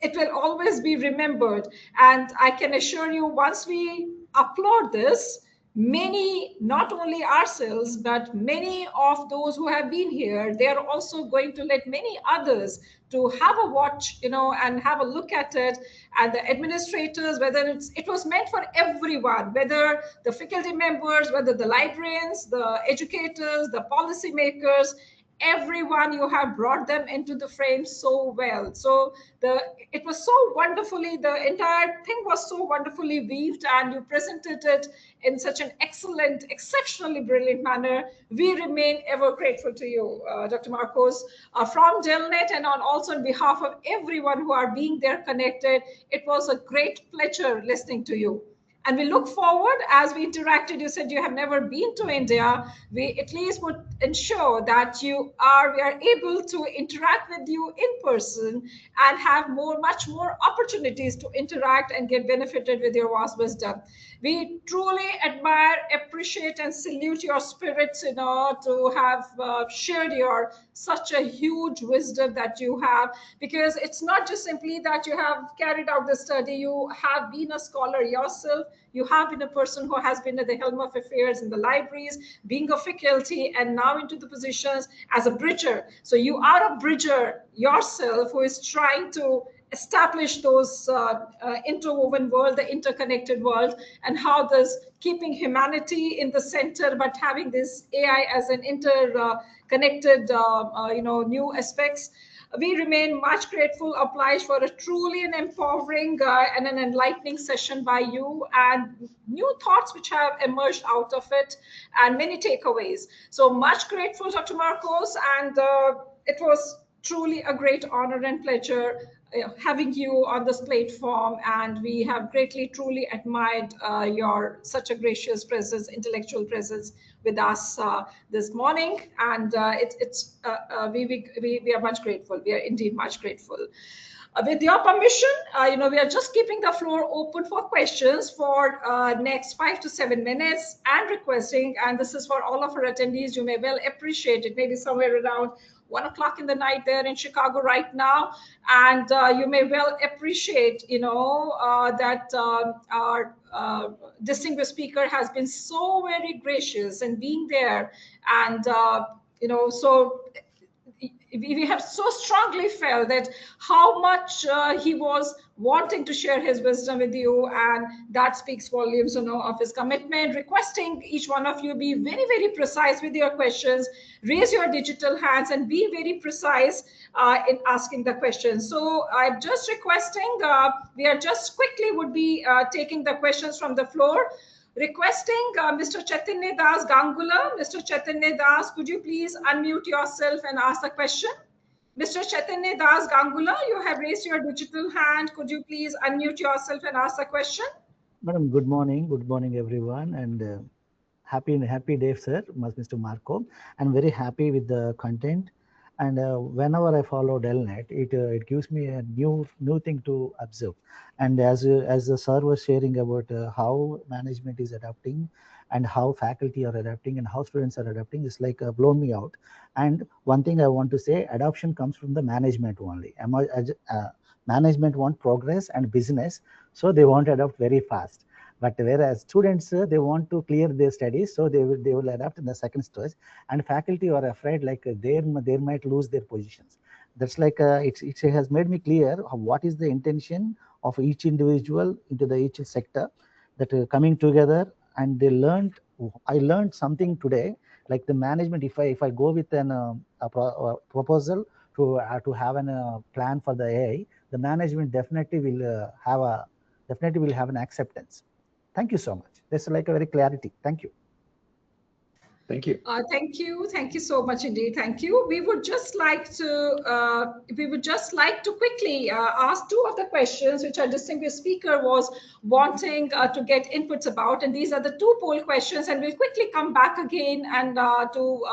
it will always be remembered. And I can assure you, once we upload this, many, not only ourselves, but many of those who have been here, they are also going to let many others to have a watch, and have a look at it. And the administrators, whether it was meant for everyone, whether the faculty members, whether the librarians, the educators, the policymakers, everyone, you have brought them into the frame so well. So it was so wonderfully, the entire thing was so wonderfully weaved, and you presented it in such an excellent, exceptionally brilliant manner. We remain ever grateful to you, Dr. Marcos, from DELNET, and also on behalf of everyone who are being there connected. It was a great pleasure listening to you. And we look forward, as we interacted, you said you have never been to India. We at least would ensure that we are able to interact with you in person and have much more opportunities to interact and get benefited with your vast wisdom. We truly admire, appreciate, and salute your spirits, to have shared such a huge wisdom that you have, because it's not just simply that you have carried out the study. You have been a scholar yourself. You have been a person who has been at the helm of affairs in the libraries, being a faculty, and now into the positions as a bridger. So you are a bridger yourself who is trying to establish those interwoven world, the interconnected world, and how this keeping humanity in the center, but having this AI as an interconnected, new aspects. We remain much grateful, obliged for a truly an empowering and an enlightening session by you, and new thoughts which have emerged out of it, and many takeaways. So much grateful, Dr. Marcos, and it was truly a great honor and pleasure having you on this platform, and we have greatly, truly admired your such a gracious presence, intellectual presence with us this morning, and we are much grateful. We are indeed much grateful. With your permission, we are just keeping the floor open for questions for next 5 to 7 minutes, and requesting, and this is for all of our attendees, you may well appreciate it, maybe somewhere around 1 o'clock in the night there in Chicago right now, and you may well appreciate, that our distinguished speaker has been so very gracious in being there, and so we have so strongly felt that how much he was wanting to share his wisdom with you, and that speaks volumes, of his commitment. Requesting each one of you be very, very precise with your questions, raise your digital hands, and be very precise in asking the questions. So I'm just requesting, we are just quickly would be taking the questions from the floor. Requesting Mr. Chaitanya Das Gangula. Mr. Chaitanya Das, could you please unmute yourself and ask the question? Mr. Chaitanya Das Gangula, you have raised your digital hand. Could you please unmute yourself and ask the question? Madam, good morning. Good morning, everyone. And happy day, sir, Mr. Marco. I'm very happy with the content. And whenever I follow DELNET, it gives me a new thing to observe. And as the sir was sharing about how management is adapting, and how faculty are adapting, and how students are adapting, is like blown me out. And one thing I want to say, adoption comes from the management only. Management want progress and business, so they want to adopt very fast. But whereas students, they want to clear their studies, so they will adapt in the second stage. And faculty are afraid like they might lose their positions. That's like it has made me clear what is the intention of each individual into each sector, that coming together. And I learned something today, like the management. If I go with a proposal to have a plan for the AI, the management definitely will have an acceptance. Thank you so much. That's like a very clarity. Thank you. Thank you. Thank you so much indeed. Thank you. We would just like to quickly ask two of the questions which our distinguished speaker was wanting to get inputs about, and these are the two poll questions. And we'll quickly come back again and to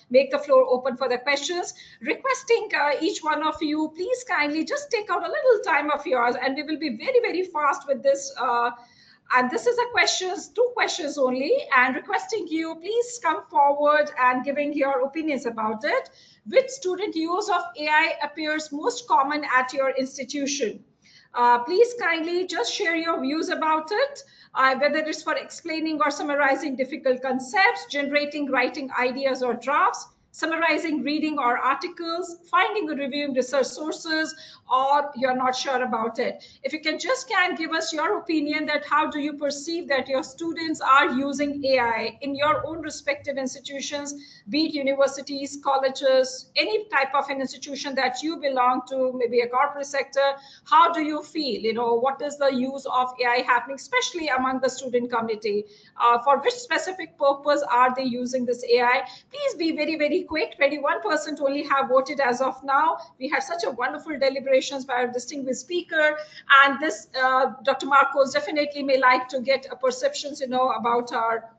make the floor open for the questions. Requesting each one of you, please kindly just take out a little time of yours, and we will be very, very fast with this. And this is two questions only, and requesting you, please come forward and giving your opinions about it. Which student use of AI appears most common at your institution? Please kindly just share your views about it, whether it's for explaining or summarizing difficult concepts, generating writing ideas or drafts, summarizing reading or articles, finding or reviewing research sources, or you're not sure about it. If you can give us your opinion that how do you perceive that your students are using AI in your own respective institutions, be it universities, colleges, any type of an institution that you belong to, maybe a corporate sector. How do you feel? What is the use of AI happening, especially among the student community? For which specific purpose are they using this AI? Please be very, very quick. 21% only have voted as of now. We had such a wonderful deliberations by our distinguished speaker, and this Dr. Marcos definitely may like to get a perceptions, about our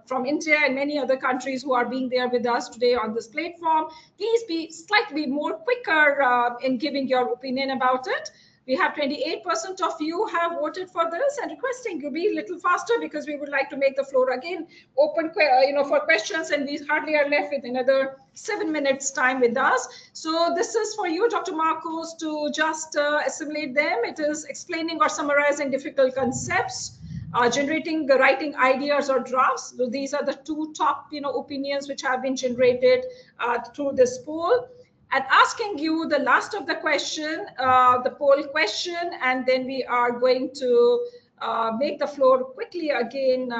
from India and many other countries who are being there with us today on this platform. Please be slightly more quicker in giving your opinion about it. We have 28% of you have voted for this, and requesting you be a little faster because we would like to make the floor again open, for questions, and we hardly are left with another 7 minutes time with us. So this is for you, Dr. Marcos, to just assimilate them. It is explaining or summarizing difficult concepts, generating the writing ideas or drafts. So these are the two top, opinions which have been generated through this poll. And asking you the last of the question, the poll question, and then we are going to make the floor quickly again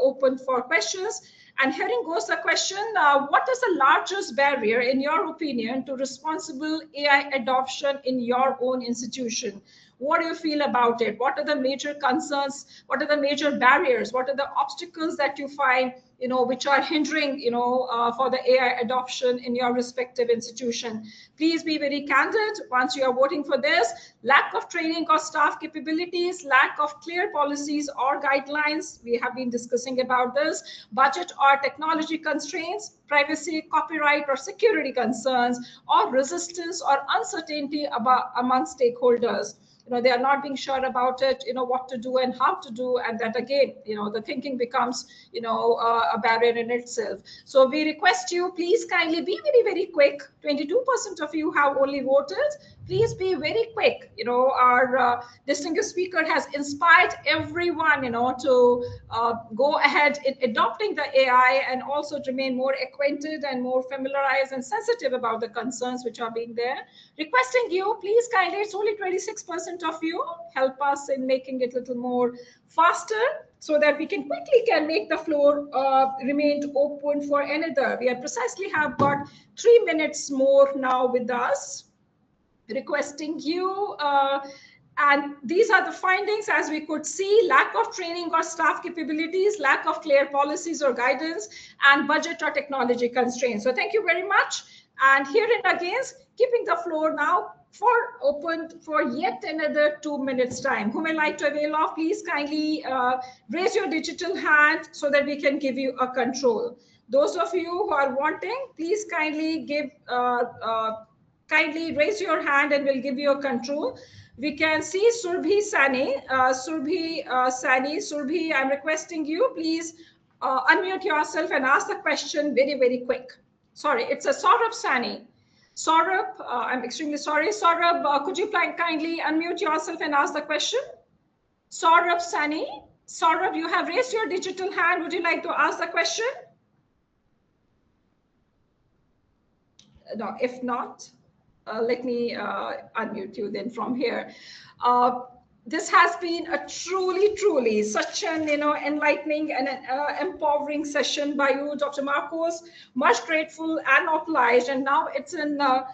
open for questions. And herein goes the question, what is the largest barrier, in your opinion, to responsible AI adoption in your own institution? What do you feel about it? What are the major concerns? What are the major barriers? What are the obstacles that you find, which are hindering, for the AI adoption in your respective institution? Please be very candid once you are voting for this. Lack of training or staff capabilities, lack of clear policies or guidelines. We have been discussing about this. Budget or technology constraints, privacy, copyright, or security concerns, or resistance or uncertainty among stakeholders. They are not being sure about it, what to do and how to do. And that again, the thinking becomes, a barrier in itself. So we request you, please kindly be very, very quick. 22% of you have only voted. Please be very quick. Our distinguished speaker has inspired everyone, to go ahead in adopting the AI and also to remain more acquainted and more familiarized and sensitive about the concerns which are being there. Requesting you, please kindly, it's only 26% of you, help us in making it a little more faster so that we can quickly make the floor remain open for another. We precisely have got 3 minutes more now with us. Requesting you, and these are the findings. As we could see, lack of training or staff capabilities, lack of clear policies or guidance, and budget or technology constraints. So thank you very much. And herein again, keeping the floor now open for yet another 2 minutes time. Who may like to avail of, please kindly raise your digital hand so that we can give you a control. Those of you who are wanting, please kindly kindly raise your hand and we'll give you a control. We can see Surbhi Sani. Surbhi, I'm requesting you, please unmute yourself and ask the question very, very quick. Sorry, it's a Saurabh Sani. Saurabh, I'm extremely sorry. Saurabh, could you kindly unmute yourself and ask the question? Saurabh Sani. Saurabh, you have raised your digital hand. Would you like to ask the question? No, if not, let me unmute you then from here. This has been a truly such an enlightening and empowering session by you, Dr. Marcos. Much grateful and obliged. And now it's a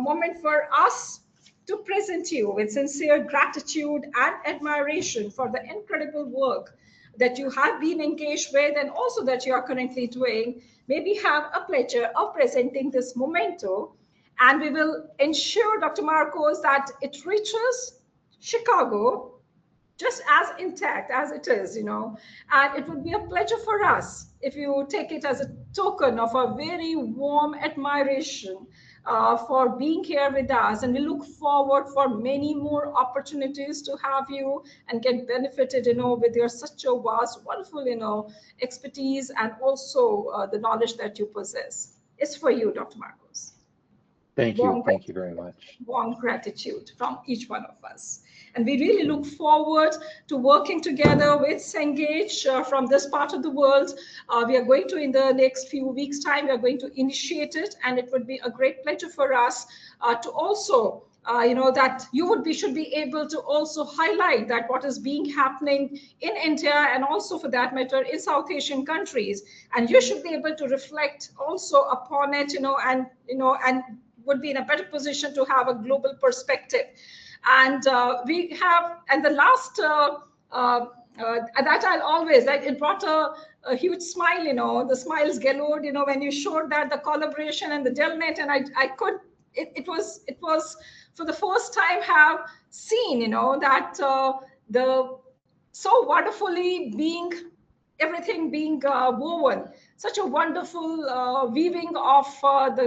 moment for us to present you with sincere gratitude and admiration for the incredible work that you have been engaged with and also that you are currently doing. May we have a pleasure of presenting this memento, and we will ensure, Dr. Marcos, that it reaches Chicago just as intact as it is, and it would be a pleasure for us if you take it as a token of a very warm admiration for being here with us, and we look forward for many more opportunities to have you and get benefited, with your such a vast, wonderful, expertise and also the knowledge that you possess. It's for you, Dr. Marcos. Thank you. Thank you very much. Warm gratitude from each one of us. And we really look forward to working together with Cengage from this part of the world. We are going to, in the next few weeks' time, we are going to initiate it. And it would be a great pleasure for us to also that you should be able to also highlight that what is being happening in India and also for that matter in South Asian countries, and you should be able to reflect also upon it, and would be in a better position to have a global perspective. And we have, and the last that I'll always, like, it brought a huge smile, the smiles galore, when you showed that the collaboration and the DELNET, and I could, it was for the first time have seen, that the so wonderfully everything being woven, such a wonderful weaving of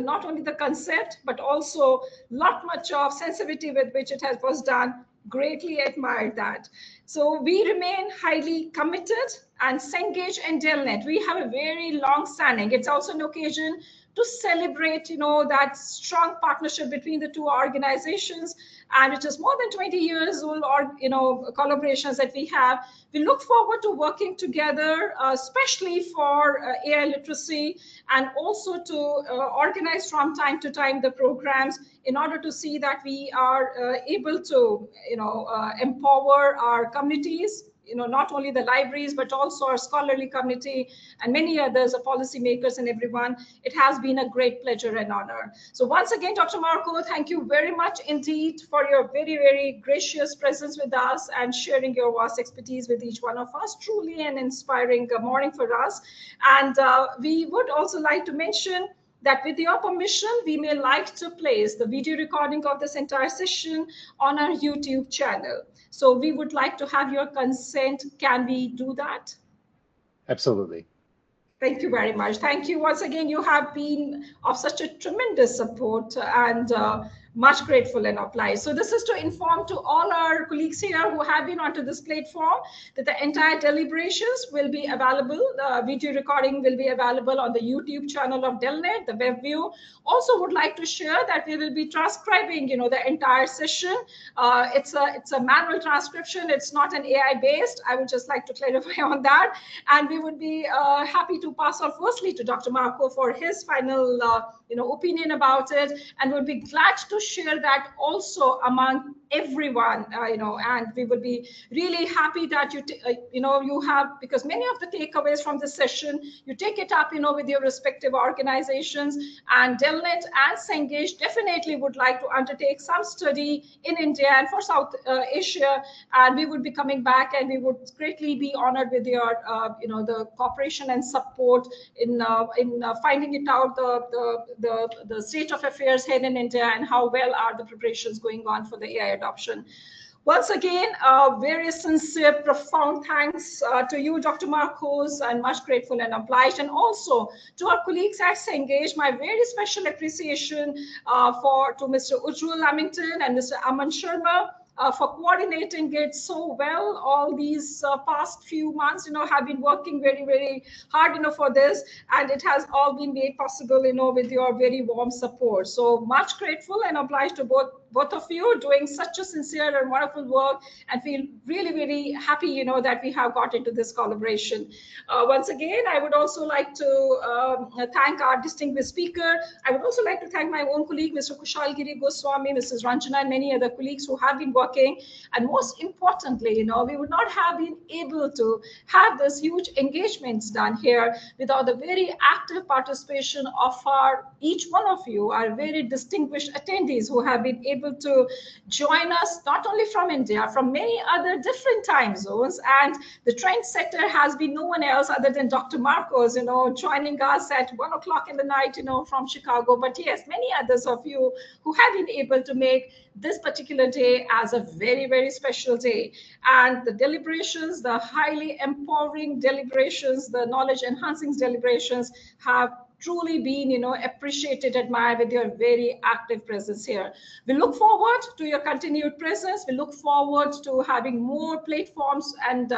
not only the concept, but also much of sensitivity with which it was done. Greatly admired that. So we remain highly committed, and Cengage and DELNET, we have a very long standing. It's also an occasion to celebrate, that strong partnership between the two organizations, and it is more than 20 years old, or collaborations that we have. We look forward to working together, especially for AI literacy, and also to organize from time to time the programs in order to see that we are able to, empower our communities, not only the libraries, but also our scholarly community and many others, the policymakers and everyone. It has been a great pleasure and honor. So once again, Dr. Marco, thank you very much indeed for your very, very gracious presence with us and sharing your vast expertise with each one of us. Truly an inspiring morning for us. And we would also like to mention that with your permission, we may like to place the video recording of this entire session on our YouTube channel. So we would like to have your consent. Can we do that? Absolutely. Thank you very much. Thank you once again. You have been of such a tremendous support, and much grateful and obliged. So this is to inform to all our colleagues here who have been onto this platform that the entire deliberations will be available. The video recording will be available on the YouTube channel of DELNET, the web view. Also would like to share that we will be transcribing, the entire session. It's a manual transcription. It's not an AI based. I would just like to clarify on that. And we would be happy to pass on firstly to Dr. Marco for his final opinion about it, and would be glad to share that also among everyone, and we would be really happy that you have, because many of the takeaways from this session, you take it up, with your respective organizations, and DELNET and Cengage definitely would like to undertake some study in India and for South Asia, and we would be coming back, and we would greatly be honored with your, the cooperation and support in finding it out the state of affairs here in India and how well are the preparations going on for the AI adoption. Once again, very sincere, profound thanks to you, Dr. Marcos, and much grateful and obliged. And also to our colleagues at Cengage, my very special appreciation to Mr. Ujjwal Lamington and Mr. Aman Sharma, for coordinating it so well all these past few months, have been working very, very hard, for this, and it has all been made possible, with your very warm support. So much grateful and obliged to both of you doing such a sincere and wonderful work, and feel really, really happy, that we have got into this collaboration. Once again, I would also like to thank our distinguished speaker. I would also like to thank my own colleague, Mr. Kushalgiri Goswami, Mrs. Ranjana, and many other colleagues who have been working. And most importantly, we would not have been able to have this huge engagements done here without the very active participation of each one of you, our very distinguished attendees who have been able to join us, not only from India, from many other different time zones. And the trendsetter has been no one else other than Dr. Marcos, joining us at 1 o'clock in the night, from Chicago. But yes, many others of you who have been able to make this particular day as a very, very special day. And the deliberations, the highly empowering deliberations, the knowledge enhancing deliberations have truly been, appreciated, admired with your very active presence here. We look forward to your continued presence. We look forward to having more platforms and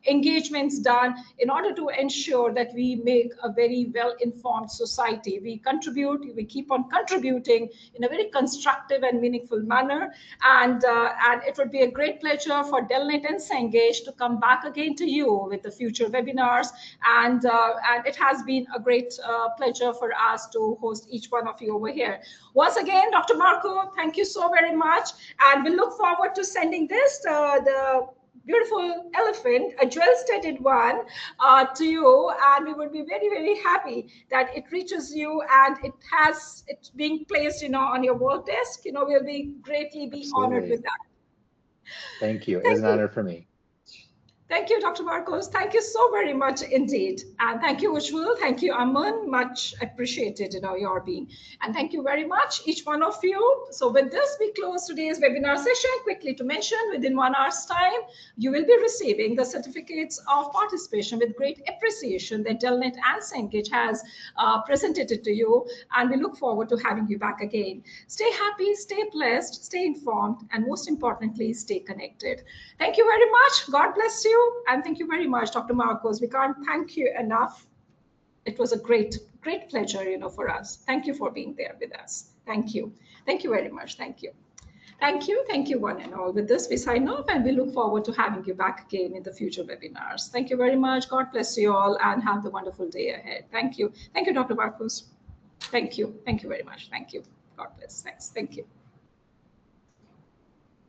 engagements done in order to ensure that we make a very well-informed society. We keep on contributing in a very constructive and meaningful manner. And it would be a great pleasure for DELNET and Cengage to come back again to you with the future webinars. And it has been a great pleasure for us to host each one of you over here. Once again, Dr. Marco, thank you so very much. And we look forward to sending this, the beautiful elephant, a jewel-studded one, to you, and we would be very, very happy that it reaches you and it's being placed, on your work desk. We'll be greatly honored with that. Thank you. It's an honor for me. Thank you, Dr. Marcos. Thank you so very much indeed. And thank you, Ujjwal. Thank you, Aman. Much appreciated, your being. And thank you very much, each one of you. So with this, we close today's webinar session. Quickly to mention, within 1 hour's time, you will be receiving the certificates of participation with great appreciation that DELNET and Cengage has presented it to you. And we look forward to having you back again. Stay happy, stay blessed, stay informed, and most importantly, stay connected. Thank you very much. God bless you. And thank you very much, Dr. Marcos. We can't thank you enough. It was a great, great pleasure, for us. Thank you for being there with us. Thank you. Thank you very much. Thank you. Thank you. Thank you, one and all. With this, we sign off, and we look forward to having you back again in the future webinars. Thank you very much. God bless you all, and have the wonderful day ahead. Thank you. Thank you, Dr. Marcos. Thank you. Thank you very much. Thank you. God bless. Thanks. Thank you.